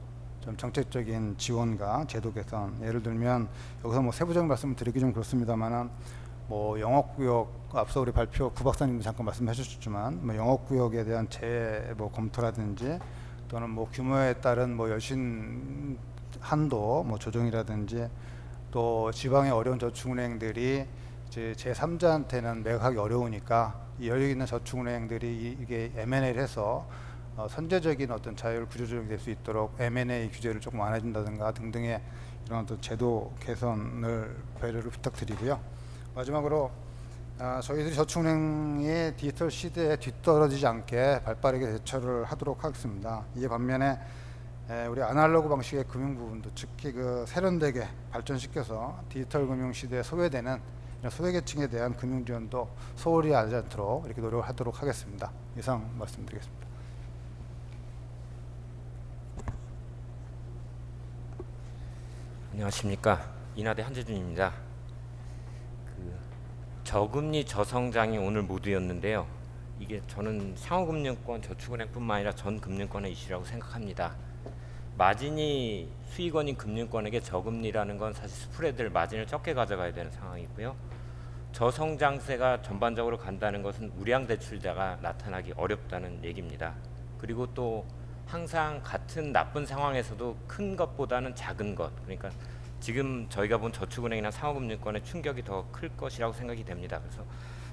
좀 정책적인 지원과 제도 개선, 예를 들면 여기서 뭐 세부적인 말씀을 드리기 좀 그렇습니다만은 뭐 영업구역, 앞서 우리 발표 구 박사님도 잠깐 말씀해 주셨지만 뭐 영업구역에 대한 뭐 검토라든지 또는 뭐 규모에 따른 뭐 여신 한도 뭐 조정이라든지, 또 지방의 어려운 저축은행들이 이제 제3자한테는 매각하기 어려우니까 이 여유 있는 저축은행들이 이게 M&A를 해서 선제적인 어떤 자율 구조조정이 될 수 있도록 M&A 규제를 조금 완화해준다든가 등등의 이런 어떤 제도 개선을 배려를 부탁드리고요. 마지막으로 저희들이 저축은행의 디지털 시대에 뒤떨어지지 않게 발빠르게 대처를 하도록 하겠습니다. 이에 반면에 우리 아날로그 방식의 금융 부분도 특히 그 세련되게 발전시켜서 디지털 금융 시대에 소외되는 이런 소외계층에 대한 금융 지원도 소홀히 하지 않도록 이렇게 노력하도록 하겠습니다. 이상 말씀드리겠습니다. 안녕하십니까, 인하대 한재준입니다. 저금리 저성장이 오늘 모두였는데요. 이게 저는 상호금융권 저축은행뿐만 아니라 전 금융권의 이슈라고 생각합니다. 마진이 수익원인 금융권에게 저금리라는 건 사실 스프레드를 마진을 적게 가져가야 되는 상황이고요. 저성장세가 전반적으로 간다는 것은 우량 대출자가 나타나기 어렵다는 얘기입니다. 그리고 또 항상 같은 나쁜 상황에서도 큰 것보다는 작은 것, 그러니까 지금 저희가 본 저축은행이나 상호금융권의 충격이 더 클 것이라고 생각이 됩니다. 그래서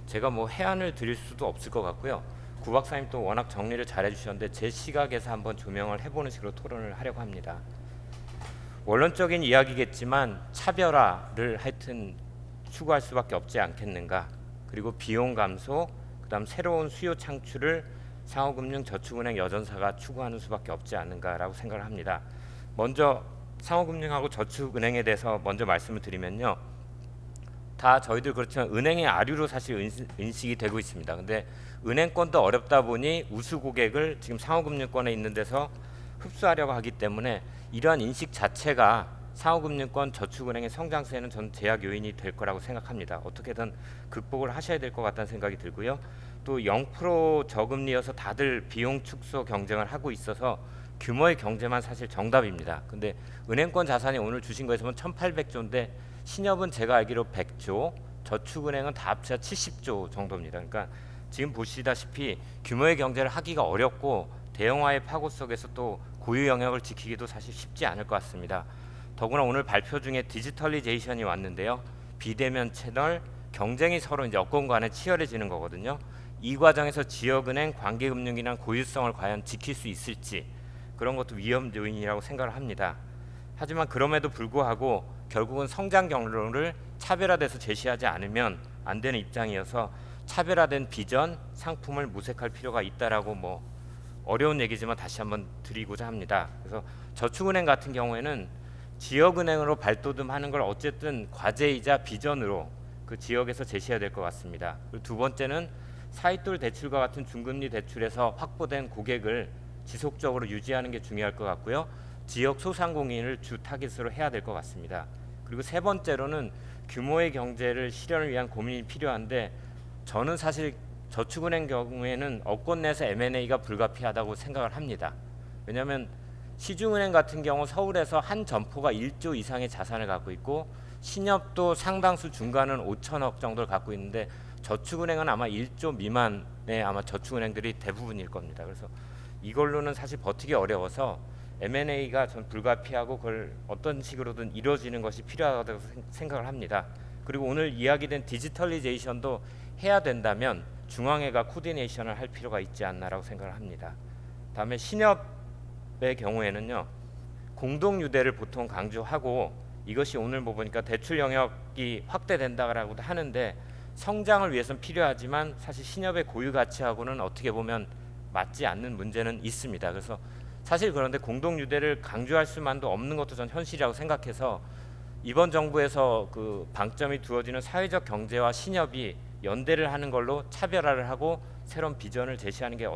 제가 뭐 해안을 드릴 수도 없을 것 같고요. 구 박사님 또 워낙 정리를 잘 해주셨는데 제 시각에서 한번 조명을 해보는 식으로 토론을 하려고 합니다. 원론적인 이야기겠지만 차별화를 하여튼 추구할 수밖에 없지 않겠는가. 그리고 비용 감소, 그다음 새로운 수요 창출을 상호금융 저축은행 여전사가 추구하는 수밖에 없지 않는가라고 생각을 합니다. 먼저 상호금융하고 저축은행에 대해서 먼저 말씀을 드리면요, 다 저희들 그렇지만 은행의 아류로 사실 인식이 되고 있습니다. 근데 은행권도 어렵다 보니 우수 고객을 지금 상호금융권에 있는 데서 흡수하려고 하기 때문에 이러한 인식 자체가 상호금융권 저축은행의 성장세는 전 제약 요인이 될 거라고 생각합니다. 어떻게든 극복을 하셔야 될 것 같다는 생각이 들고요. 또 0% 저금리여서 다들 비용 축소 경쟁을 하고 있어서 규모의 경제만 사실 정답입니다. 근데 은행권 자산이 오늘 주신 거에서 보면 1800조인데 신협은 제가 알기로 100조, 저축은행은 다 합쳐 70조 정도입니다. 그러니까 지금 보시다시피 규모의 경제를 하기가 어렵고 대형화의 파고 속에서 또 고유 영역을 지키기도 사실 쉽지 않을 것 같습니다. 더구나 오늘 발표 중에 디지털리제이션이 왔는데요. 비대면 채널, 경쟁이 서로 이제 여건 간에 치열해지는 거거든요. 이 과정에서 지역은행, 관계금융이란 고유성을 과연 지킬 수 있을지 그런 것도 위험 요인이라고 생각을 합니다. 하지만 그럼에도 불구하고 결국은 성장 경로를 차별화돼서 제시하지 않으면 안 되는 입장이어서 차별화된 비전, 상품을 모색할 필요가 있다라고 뭐 어려운 얘기지만 다시 한번 드리고자 합니다. 그래서 저축은행 같은 경우에는 지역은행으로 발돋움하는 걸 어쨌든 과제이자 비전으로 그 지역에서 제시해야 될 것 같습니다. 그리고 두 번째는 사익돌 대출과 같은 중금리 대출에서 확보된 고객을 지속적으로 유지하는 게 중요할 것 같고요. 지역 소상공인을 주 타깃으로 해야 될 것 같습니다. 그리고 세 번째로는 규모의 경제를 실현을 위한 고민이 필요한데 저는 사실 저축은행 경우에는 업권 내에서 M&A가 불가피하다고 생각을 합니다. 왜냐하면 시중은행 같은 경우 서울에서 한 점포가 1조 이상의 자산을 갖고 있고 신협도 상당수 중간은 5천억 정도를 갖고 있는데 저축은행은 아마 1조 미만의 아마 저축은행들이 대부분일 겁니다. 그래서 이걸로는 사실 버티기 어려워서 M&A가 전 불가피하고 그걸 어떤 식으로든 이루어지는 것이 필요하다고 생각을 합니다. 그리고 오늘 이야기된 디지털리제이션도 해야 된다면 중앙회가 코디네이션을 할 필요가 있지 않나라고 생각을 합니다. 다음에 신협의 경우에는요, 공동유대를 보통 강조하고 이것이 오늘 뭐 보니까 대출 영역이 확대된다라고도 하는데 성장을 위해서는 필요하지만 사실 신협의 고유 가치하고는 어떻게 보면 맞지 않는 문제는 있습니다. 그래서 사실 그런데 공동유대를 강조할 수만도 없는 것도 전 현실이라고 생각해서 이번 정부에서 그 방점이 두어지는 사회적 경제와 신협이 연대를 하는 걸로 차별화를 하고 새로운 비전을 제시하는 게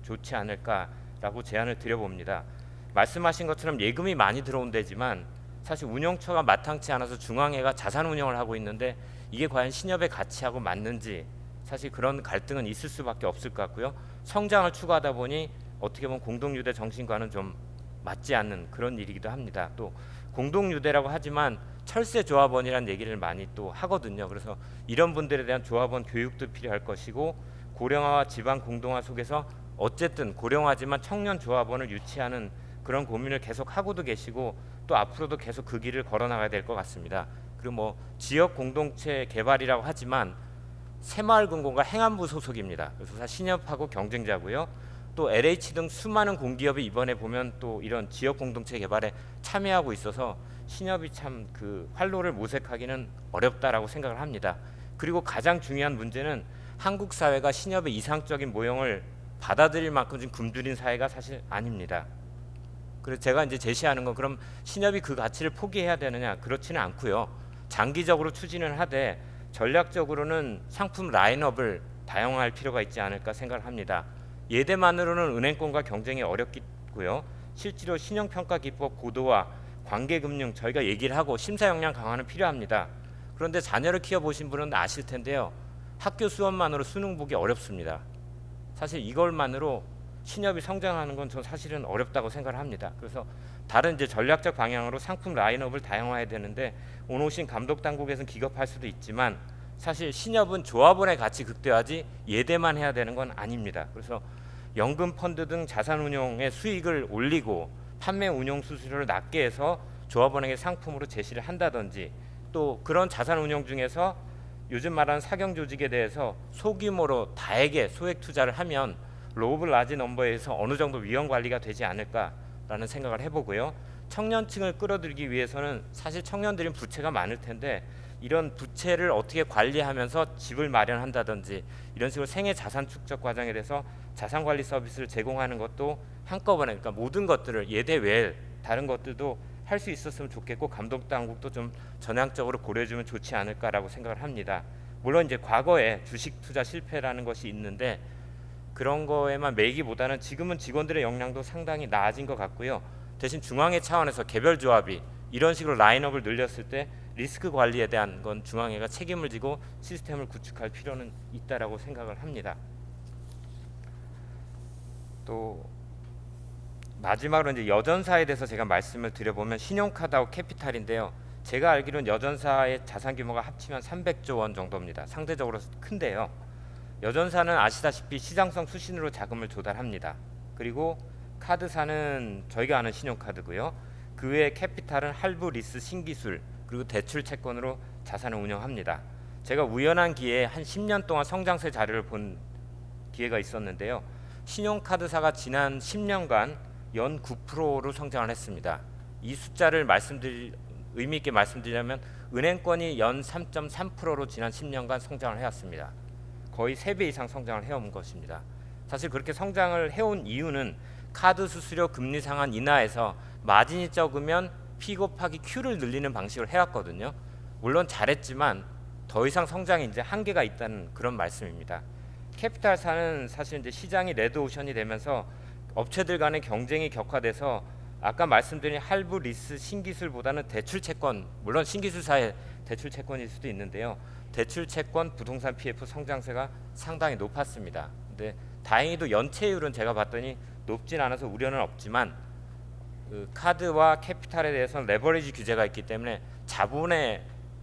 좋지 않을까라고 제안을 드려봅니다. 말씀하신 것처럼 예금이 많이 들어온 데지만 사실 운용처가 마땅치 않아서 중앙회가 자산 운용을 하고 있는데 이게 과연 신협의 가치하고 맞는지 사실 그런 갈등은 있을 수밖에 없을 것 같고요. 성장을 추구하다 보니 어떻게 보면 공동유대 정신과는 좀 맞지 않는 그런 일이기도 합니다. 또 공동유대라고 하지만 철새 조합원이라는 얘기를 많이 또 하거든요. 그래서 이런 분들에 대한 조합원 교육도 필요할 것이고 고령화와 지방 공동화 속에서 어쨌든 고령화지만 청년 조합원을 유치하는 그런 고민을 계속 하고도 계시고 또 앞으로도 계속 그 길을 걸어나가야 될 것 같습니다. 그리고 뭐 지역 공동체 개발이라고 하지만 새마을금고가 행안부 소속입니다. 그래서 신협하고 경쟁자고요. 또 LH 등 수많은 공기업이 이번에 보면 또 이런 지역 공동체 개발에 참여하고 있어서 신협이 참 그 활로를 모색하기는 어렵다라고 생각을 합니다. 그리고 가장 중요한 문제는 한국 사회가 신협의 이상적인 모형을 받아들일 만큼 좀 굶주린 사회가 사실 아닙니다. 그래서 제가 이제 제시하는 건 그럼 신협이 그 가치를 포기해야 되느냐? 그렇지는 않고요. 장기적으로 추진을 하되 전략적으로는 상품 라인업을 다양화할 필요가 있지 않을까 생각을 합니다. 예대만으로는 은행권과 경쟁이 어렵고요. 실제로 신용평가 기법 고도화, 관계금융 저희가 얘기를 하고 심사 역량 강화는 필요합니다. 그런데 자녀를 키워보신 분은 아실 텐데요. 학교 수업만으로 수능 보기 어렵습니다. 사실 이걸만으로 신협이 성장하는 건 저 사실은 어렵다고 생각을 합니다. 그래서 다른 이제 전략적 방향으로 상품 라인업을 다양화해야 되는데 오늘 오신 감독 당국에서는 기겁할 수도 있지만 사실 신협은 조합원의 가치 극대화지 예대만 해야 되는 건 아닙니다. 그래서 연금 펀드 등 자산 운용의 수익을 올리고 판매 운용 수수료를 낮게 해서 조합원에게 상품으로 제시를 한다든지 또 그런 자산 운용 중에서 요즘 말하는 사경 조직에 대해서 소규모로 다에게 소액 투자를 하면 로브 라지 넘버에서 어느 정도 위험 관리가 되지 않을까라는 생각을 해보고요. 청년층을 끌어들이기 위해서는 사실 청년들은 부채가 많을 텐데 이런 부채를 어떻게 관리하면서 집을 마련한다든지 이런 식으로 생애 자산 축적 과정에 대해서 자산 관리 서비스를 제공하는 것도 한꺼번에 그러니까 모든 것들을 예대 외 다른 것들도 할 수 있었으면 좋겠고 감독 당국도 좀 전향적으로 고려해주면 좋지 않을까라고 생각을 합니다. 물론 이제 과거에 주식 투자 실패라는 것이 있는데 그런 거에만 매기보다는 지금은 직원들의 역량도 상당히 나아진 것 같고요. 대신 중앙회 차원에서 개별 조합이 이런 식으로 라인업을 늘렸을 때 리스크 관리에 대한 건 중앙회가 책임을 지고 시스템을 구축할 필요는 있다라고 생각을 합니다. 또 마지막으로 이제 여전사에 대해서 제가 말씀을 드려보면 신용카드하고 캐피탈인데요. 제가 알기로는 여전사의 자산 규모가 합치면 300조 원 정도입니다. 상대적으로 큰데요. 여전사는 아시다시피 시장성 수신으로 자금을 조달합니다. 그리고 카드사는 저희가 아는 신용카드고요. 그 외에 캐피탈은 할부, 리스, 신기술 그리고 대출 채권으로 자산을 운영합니다. 제가 우연한 기회에 한 10년 동안 성장세 자료를 본 기회가 있었는데요. 신용카드사가 지난 10년간 연 9%로 성장을 했습니다. 이 숫자를 의미 있게 말씀드리려면 은행권이 연 3.3%로 지난 10년간 성장을 해왔습니다. 거의 3배 이상 성장을 해온 것입니다. 사실 그렇게 성장을 해온 이유는 카드 수수료 금리 상한 인하에서 마진이 적으면 P 곱하기 Q를 늘리는 방식으로 해왔거든요. 물론 잘했지만 더 이상 성장에 이제 한계가 있다는 그런 말씀입니다. 캐피탈사는 사실 이제 시장이 레드오션이 되면서 업체들 간의 경쟁이 격화돼서 아까 말씀드린 할부, 리스, 신기술보다는 대출 채권, 물론 신기술사의 대출 채권일 수도 있는데요. 대출 채권, 부동산 PF 성장세가 상당히 높았습니다. 근데 다행히도 연체율은 제가 봤더니 높진 않아서 우려는 없지만 그 카드와 캐피탈에 대해서는 레버리지 규제가 있기 때문에 자본의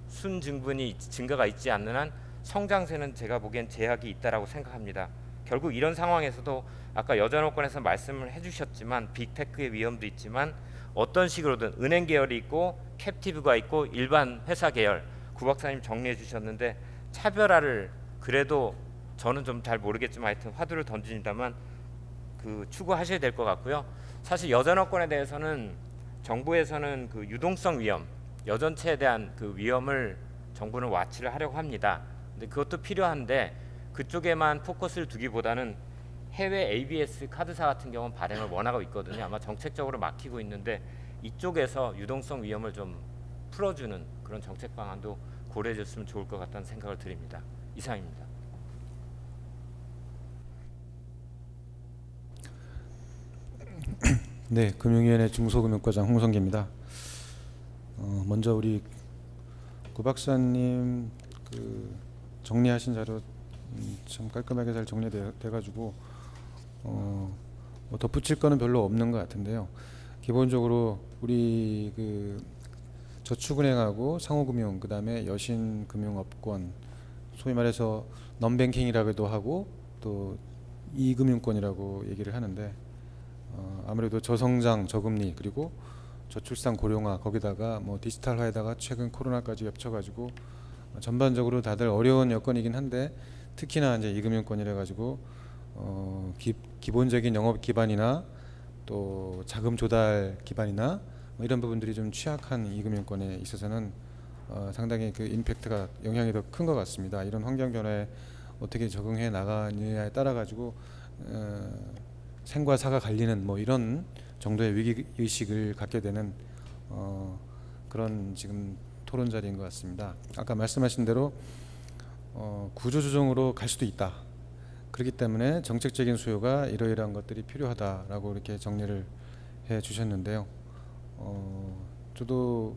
순증분이 증가가 있지 않는 한 성장세는 제가 보기엔 제약이 있다라고 생각합니다. 결국 이런 상황에서도 아까 여전업권에서 말씀을 해주셨지만 빅테크의 위험도 있지만 어떤 식으로든 은행 계열이 있고 캡티브가 있고 일반 회사 계열 구 박사님 정리해 주셨는데 차별화를 그래도 저는 좀 잘 모르겠지만 하여튼 화두를 던진다면 그 추구하셔야 될 것 같고요. 사실 여전업권에 대해서는 정부에서는 그 유동성 위험, 여전체에 대한 그 위험을 정부는 와치를 하려고 합니다. 근데 그것도 필요한데 그쪽에만 포커스를 두기보다는 해외 ABS 카드사 같은 경우는 발행을 원하고 있거든요. 아마 정책적으로 막히고 있는데 이쪽에서 유동성 위험을 좀 풀어주는 그런 정책 방안도 고려해 줬으면 좋을 것 같다는 생각을 드립니다. 이상입니다. 네, 금융위원회 중소금융과장 홍성기입니다. 먼저 우리 구 박사님 그 정리하신 자료 참 깔끔하게 잘 정리돼가지고 뭐 덧붙일 거는 별로 없는 것 같은데요. 기본적으로 우리 그 저축은행하고 상호금융 그다음에 여신금융업권 소위 말해서 넘뱅킹이라고도 하고 또 이금융권이라고 얘기를 하는데 아무래도 저성장 저금리 그리고 저출산 고령화 거기다가 뭐 디지털화에다가 최근 코로나까지 겹쳐가지고 전반적으로 다들 어려운 여건이긴 한데 특히나 이제 이금융권이라 가지고 기본적인 영업 기반이나 또 자금 조달 기반이나 뭐 이런 부분들이 좀 취약한 이 금융권에 있어서는 상당히 그 임팩트가 영향이 더 큰 것 같습니다. 이런 환경 변화에 어떻게 적응해 나가느냐에 따라 가지고 생과 사가 갈리는 뭐 이런 정도의 위기 의식을 갖게 되는 그런 지금 토론 자리인 것 같습니다. 아까 말씀하신 대로 구조조정으로 갈 수도 있다. 그렇기 때문에 정책적인 수요가 이러이러한 것들이 필요하다라고 이렇게 정리를 해 주셨는데요. 저도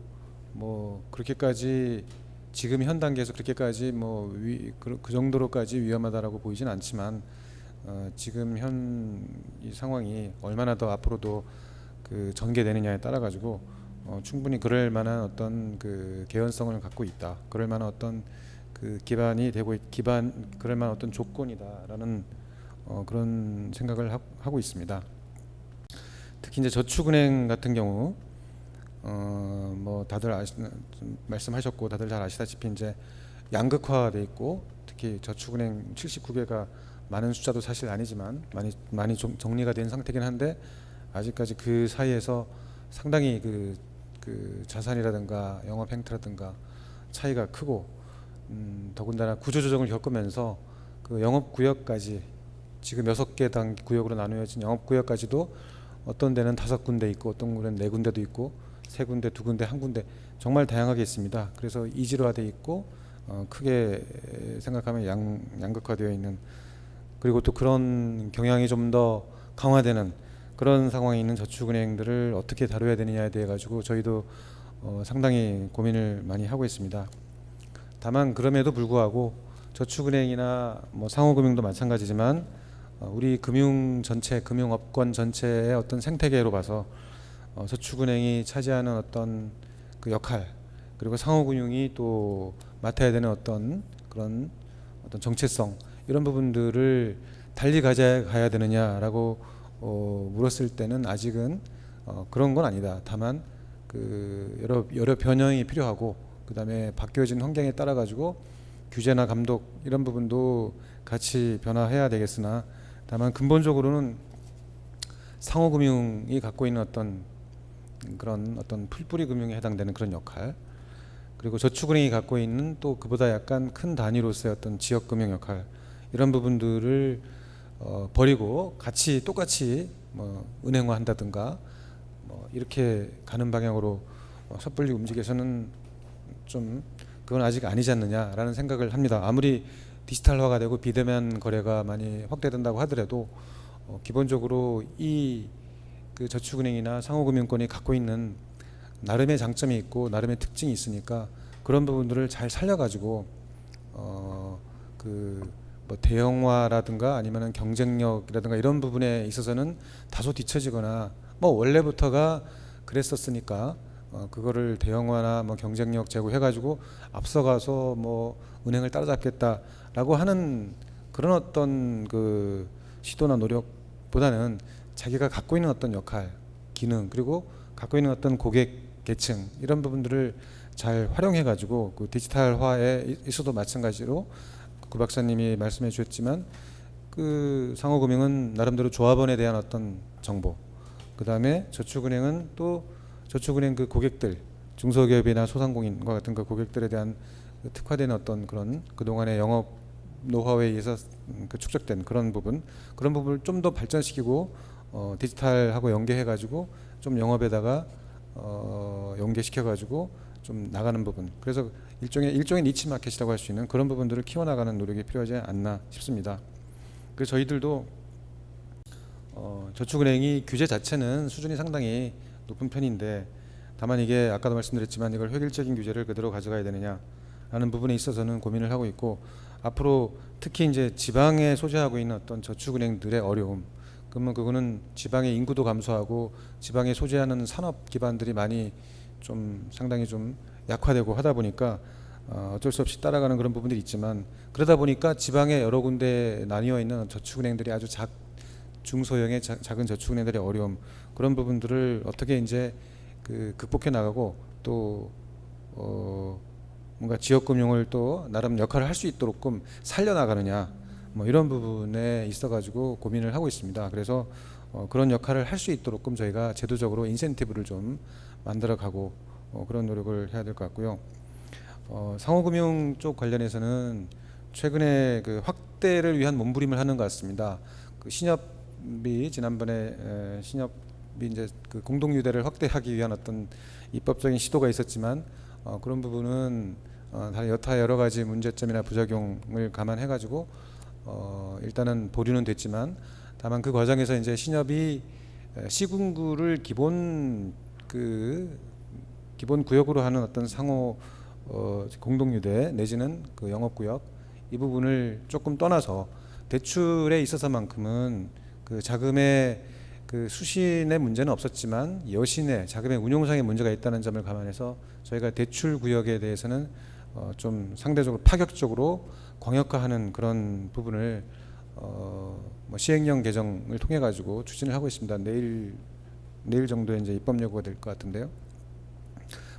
뭐 그렇게까지 지금 현 단계에서 그렇게까지 뭐 그 정도로까지 위험하다라고 보이진 않지만 지금 현 이 상황이 얼마나 더 앞으로도 그 전개되느냐에 따라 가지고 충분히 그럴 만한 어떤 그 개연성을 갖고 있다. 그럴 만한 어떤 그 기반이 되고 그럴 만한 어떤 조건이다라는 그런 생각을 하고 있습니다. 특히 이제 저축은행 같은 경우 뭐 다들 말씀하셨고 다들 잘 아시다시피 이제 양극화돼 있고 특히 저축은행 79개가 많은 숫자도 사실 아니지만 많이 좀 정리가 된 상태긴 한데 아직까지 그 사이에서 상당히 그 자산이라든가 영업 행태라든가 차이가 크고 더군다나 구조조정을 겪으면서 그 영업구역까지 지금 6개 단 구역으로 나누어진 영업구역까지도 어떤 데는 5군데 있고 어떤 데는 4군데도 있고 3군데, 2군데, 1군데 정말 다양하게 있습니다. 그래서 이지로화되어 있고 크게 생각하면 양극화되어 있는 그리고 또 그런 경향이 좀 더 강화되는 그런 상황에 있는 저축은행들을 어떻게 다뤄야 되느냐에 대해 가지고 저희도 상당히 고민을 많이 하고 있습니다. 다만 그럼에도 불구하고 저축은행이나 뭐 상호금융도 마찬가지지만 우리 금융 전체, 금융업권 전체의 어떤 생태계로 봐서 저축은행이 차지하는 어떤 그 역할 그리고 상호금융이 또 맡아야 되는 어떤 그런 어떤 정체성 이런 부분들을 달리 가져가야 되느냐라고 물었을 때는 아직은 그런 건 아니다. 다만 그 여러 변형이 필요하고 그다음에 바뀌어진 환경에 따라 가지고 규제나 감독 이런 부분도 같이 변화해야 되겠으나 다만 근본적으로는 상호금융이 갖고 있는 어떤 그런 어떤 풀뿌리 금융에 해당되는 그런 역할 그리고 저축은행이 갖고 있는 또 그보다 약간 큰 단위로서의 어떤 지역금융 역할 이런 부분들을 버리고 같이 똑같이 뭐 은행화한다든가 뭐 이렇게 가는 방향으로 섣불리 움직여서는 좀 그건 아직 아니지 않느냐라는 생각을 합니다. 아무리 디지털화가 되고 비대면 거래가 많이 확대된다고 하더라도 기본적으로 이 그 저축은행이나 상호금융권이 갖고 있는 나름의 장점이 있고 나름의 특징이 있으니까 그런 부분들을 잘 살려가지고 그 뭐 대형화라든가 아니면은 경쟁력이라든가 이런 부분에 있어서는 다소 뒤처지거나 뭐 원래부터가 그랬었으니까 그거를 대형화나 뭐 경쟁력 제고해가지고 앞서가서 뭐 은행을 따라잡겠다라고 하는 그런 어떤 그 시도나 노력보다는 자기가 갖고 있는 어떤 역할, 기능 그리고 갖고 있는 어떤 고객 계층 이런 부분들을 잘 활용해가지고 그 디지털화에 있어도 마찬가지로 구 박사님이 말씀해 주셨지만 그 상호금융은 나름대로 조합원에 대한 어떤 정보, 그 다음에 저축은행은 또 저축은행 그 고객들, 중소기업이나 소상공인과 같은 그 고객들에 대한 특화된 어떤 그런 그동안의 영업 노하우에 의해서 그 축적된 그런 부분을 좀 더 발전시키고 디지털하고 연계해가지고 좀 영업에다가 연계시켜가지고 좀 나가는 부분. 그래서 일종의 니치 마켓이라고 할 수 있는 그런 부분들을 키워나가는 노력이 필요하지 않나 싶습니다. 그래서 저희들도 저축은행이 규제 자체는 수준이 상당히 높은 편인데 다만 이게 아까도 말씀드렸지만 이걸 획일적인 규제를 그대로 가져가야 되느냐라는 부분에 있어서는 고민을 하고 있고 앞으로 특히 이제 지방에 소재하고 있는 어떤 저축은행들의 어려움 그러면 그거는 지방의 인구도 감소하고 지방에 소재하는 산업 기반들이 많이 좀 상당히 좀 약화되고 하다 보니까 어쩔 수 없이 따라가는 그런 부분들이 있지만 그러다 보니까 지방에 여러 군데 나뉘어 있는 저축은행들이 아주 중소형의 작은 저축은행들의 어려움 그런 부분들을 어떻게 이제 그 극복해 나가고 또 뭔가 지역금융을 또 나름 역할을 할 수 있도록끔 살려 나가느냐 뭐 이런 부분에 있어가지고 고민을 하고 있습니다. 그래서 그런 역할을 할 수 있도록끔 저희가 제도적으로 인센티브를 좀 만들어가고 그런 노력을 해야 될 것 같고요. 상호금융 쪽 관련해서는 최근에 그 확대를 위한 몸부림을 하는 것 같습니다. 그 신협이 지난번에 신협이 이제 그 공동유대를 확대하기 위한 어떤 입법적인 시도가 있었지만 그런 부분은 여타 여러 가지 문제점이나 부작용을 감안해가지고 일단은 보류는 됐지만 다만 그 과정에서 이제 신협이 시군구를 기본 구역으로 하는 어떤 상호 공동유대 내지는 그 영업구역 이 부분을 조금 떠나서 대출에 있어서만큼은 그 자금의 그 수신의 문제는 없었지만 여신의 자금의 운용상의 문제가 있다는 점을 감안해서 저희가 대출 구역에 대해서는 좀 상대적으로 파격적으로 광역화하는 그런 부분을 뭐 시행령 개정을 통해 가지고 추진을 하고 있습니다. 내일 정도에 이제 입법 예고가 될 것 같은데요.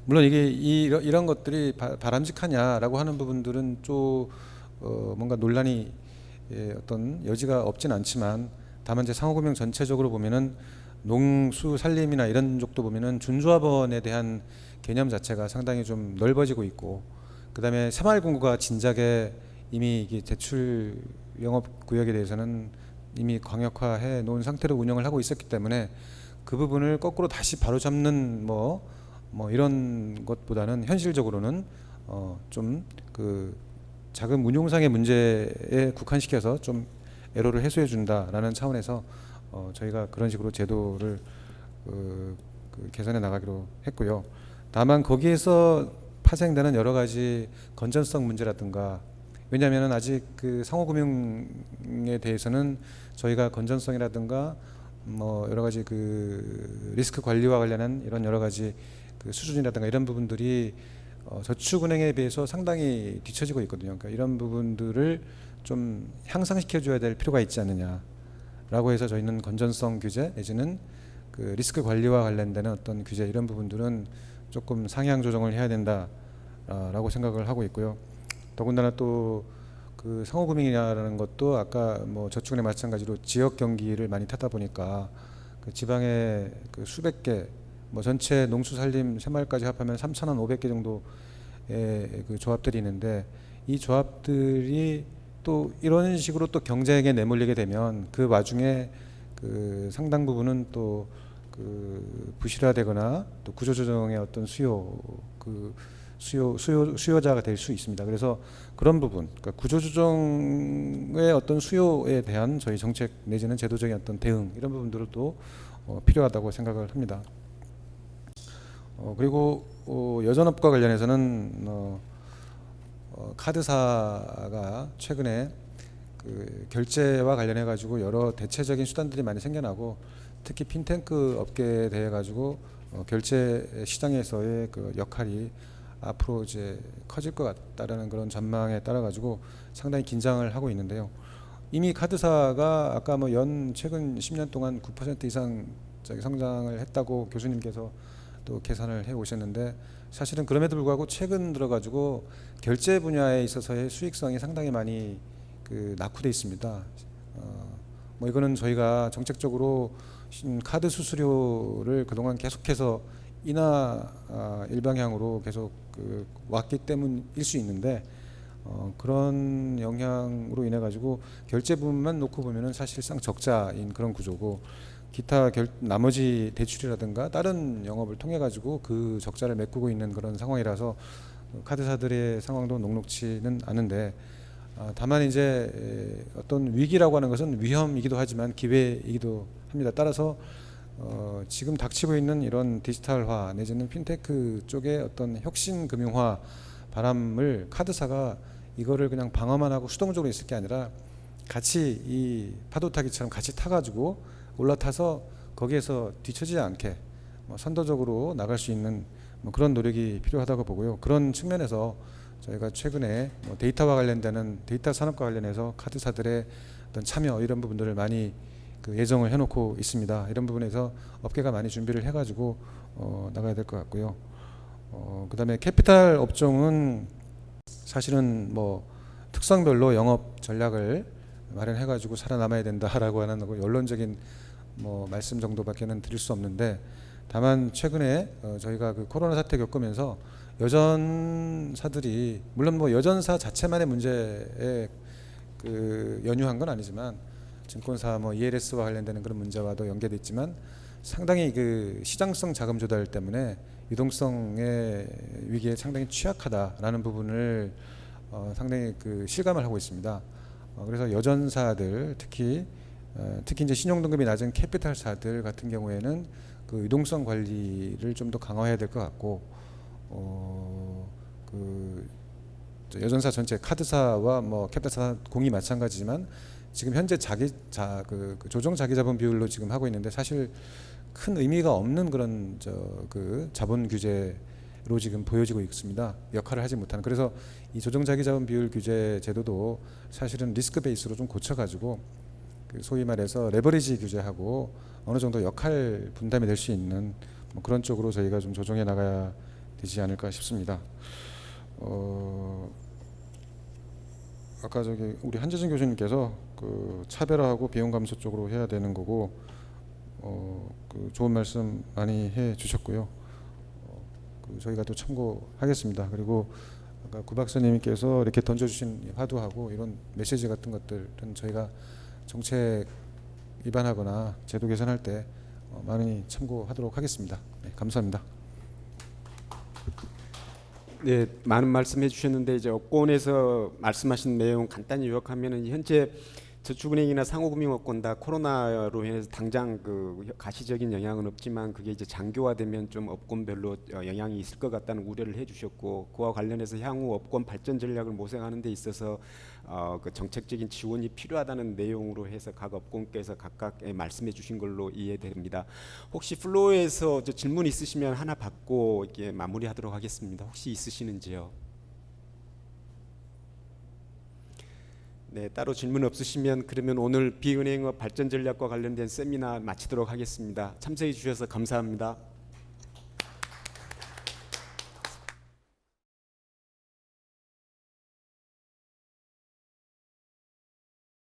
물론 이게 이런 것들이 바람직하냐라고 하는 부분들은 좀 뭔가 논란이 어떤 여지가 없진 않지만 다만 이제 상호금융 전체적으로 보면은 농수산림이나 이런 쪽도 보면은 준조합원에 대한 개념 자체가 상당히 좀 넓어지고 있고 그다음에 새마을금고가 진작에 이미 이게 대출 영업 구역에 대해서는 이미 광역화해 놓은 상태로 운영을 하고 있었기 때문에 그 부분을 거꾸로 다시 바로잡는 뭐 이런 것보다는 현실적으로는 좀 그 자금 운용상의 문제에 국한시켜서 좀 애로를 해소해 준다라는 차원에서 저희가 그런 식으로 제도를 개선해 나가기로 했고요. 다만 거기에서 파생되는 여러 가지 건전성 문제라든가 왜냐하면 아직 그 상호금융에 대해서는 저희가 건전성이라든가 뭐 여러 가지 그 리스크 관리와 관련한 이런 여러 가지 그 수준이라든가 이런 부분들이 저축은행에 비해서 상당히 뒤처지고 있거든요. 그러니까 이런 부분들을 좀 향상시켜 줘야 될 필요가 있지 않느냐라고 해서 저희는 건전성 규제 내지는 그 리스크 관리와 관련되는 어떤 규제 이런 부분들은 조금 상향 조정을 해야 된다라고 생각을 하고 있고요. 더군다나 또 그 상호금융이라는 것도 아까 뭐 저축은행 마찬가지로 지역 경기를 많이 타다 보니까 그 지방에 그 수백 개 뭐 전체 농수산림 새마을까지 합하면 3,500개 정도의 그 조합들이 있는데 이 조합들이 또 이런 식으로 또 경쟁에 내몰리게 되면 그 와중에 그 상당 부분은 또 그 부실화되거나 또 구조조정의 어떤 수요자가 될 수 있습니다. 그래서 그런 부분, 그러니까 구조조정의 어떤 수요에 대한 저희 정책 내지는 제도적인 어떤 대응 이런 부분들도 필요하다고 생각을 합니다. 그리고 여전업과 관련해서는 카드사가 최근에 그 결제와 관련해 가지고 여러 대체적인 수단들이 많이 생겨나고 특히 핀테크 업계에 대해 가지고 결제 시장에서의 그 역할이 앞으로 이제 커질 것 같다라는 그런 전망에 따라 가지고 상당히 긴장을 하고 있는데요. 이미 카드사가 아까 뭐 최근 10년 동안 9% 이상 성장을 했다고 교수님께서 또 계산을 해 오셨는데 사실은 그럼에도 불구하고 최근 들어 가지고 결제 분야에 있어서의 수익성이 상당히 많이 그 낙후돼 있습니다. 뭐 이거는 저희가 정책적으로 카드 수수료를 그동안 계속해서 인하 일방향으로 계속 왔기 때문일 수 있는데 그런 영향으로 인해 가지고 결제 부분만 놓고 보면은 사실상 적자인 그런 구조고 기타 나머지 대출이라든가 다른 영업을 통해 가지고 그 적자를 메꾸고 있는 그런 상황이라서 카드사들의 상황도 녹록치는 않은데 다만 이제 어떤 위기라고 하는 것은 위험이기도 하지만 기회이기도 합니다. 따라서 지금 닥치고 있는 이런 디지털화 내지는 핀테크 쪽의 어떤 혁신 금융화 바람을 카드사가 이거를 그냥 방어만 하고 수동적으로 있을 게 아니라 같이 이 파도 타기처럼 같이 타가지고 올라타서 거기에서 뒤처지지 않게 선도적으로 나갈 수 있는 그런 노력이 필요하다고 보고요. 그런 측면에서 저희가 최근에 데이터와 관련되는 데이터 산업과 관련해서 카드사들의 어떤 참여 이런 부분들을 많이 예정을 해놓고 있습니다. 이런 부분에서 업계가 많이 준비를 해가지고 나가야 될 것 같고요. 그다음에 캐피탈 업종은 사실은 뭐 특성별로 영업 전략을 마련해가지고 살아남아야 된다라고 하는 그 언론적인 뭐 말씀 정도밖에는 드릴 수 없는데, 다만 최근에 저희가 그 코로나 사태 겪으면서 여전사들이 물론 뭐 여전사 자체만의 문제에 그 연유한 건 아니지만 증권사 뭐 ELS와 관련되는 그런 문제와도 연계돼 있지만 상당히 그 시장성 자금 조달 때문에 유동성의 위기에 상당히 취약하다라는 부분을 상당히 그 실감을 하고 있습니다. 그래서 여전사들 특히 이제 신용등급이 낮은 캐피탈사들 같은 경우에는 그 유동성 관리를 좀 더 강화해야 될 것 같고, 그 여전사 전체 카드사와 뭐 캐피탈사 공이 마찬가지지만 지금 현재 그 조정 자기자본 비율로 지금 하고 있는데 사실 큰 의미가 없는 그런 그 자본 규제로 지금 보여지고 있습니다. 역할을 하지 못하는. 그래서 이 조정 자기자본 비율 규제 제도도 사실은 리스크 베이스로 좀 고쳐가지고 그 소위 말해서 레버리지 규제하고 어느 정도 역할 분담이 될 수 있는 뭐 그런 쪽으로 저희가 좀 조정해 나가야 되지 않을까 싶습니다. 아까 저기 우리 한재준 교수님께서 그 차별화하고 비용 감소 쪽으로 해야 되는 거고, 그 좋은 말씀 많이 해 주셨고요. 그 저희가 또 참고하겠습니다. 그리고 아까 구 박사님께서 이렇게 던져주신 화두하고 이런 메시지 같은 것들은 저희가 정책 입안하거나 제도 개선할 때 많이 참고하도록 하겠습니다. 네, 감사합니다. 네, 많은 말씀해 주셨는데 이제 업권에서 말씀하신 내용 간단히 요약하면은 현재 저축은행이나 상호금융업권 다 코로나로 인해서 당장 그 가시적인 영향은 없지만 그게 이제 장기화되면 좀 업권별로 영향이 있을 것 같다는 우려를 해주셨고, 그와 관련해서 향후 업권 발전 전략을 모색하는 데 있어서 그 정책적인 지원이 필요하다는 내용으로 해서 각 업권께서 각각 말씀해 주신 걸로 이해됩니다. 혹시 플로어에서 질문 있으시면 하나 받고 이렇게 마무리하도록 하겠습니다. 혹시 있으시는지요? 네, 따로 질문 없으시면 그러면 오늘 비은행업 발전 전략과 관련된 세미나 마치도록 하겠습니다. 참석해 주셔서 감사합니다.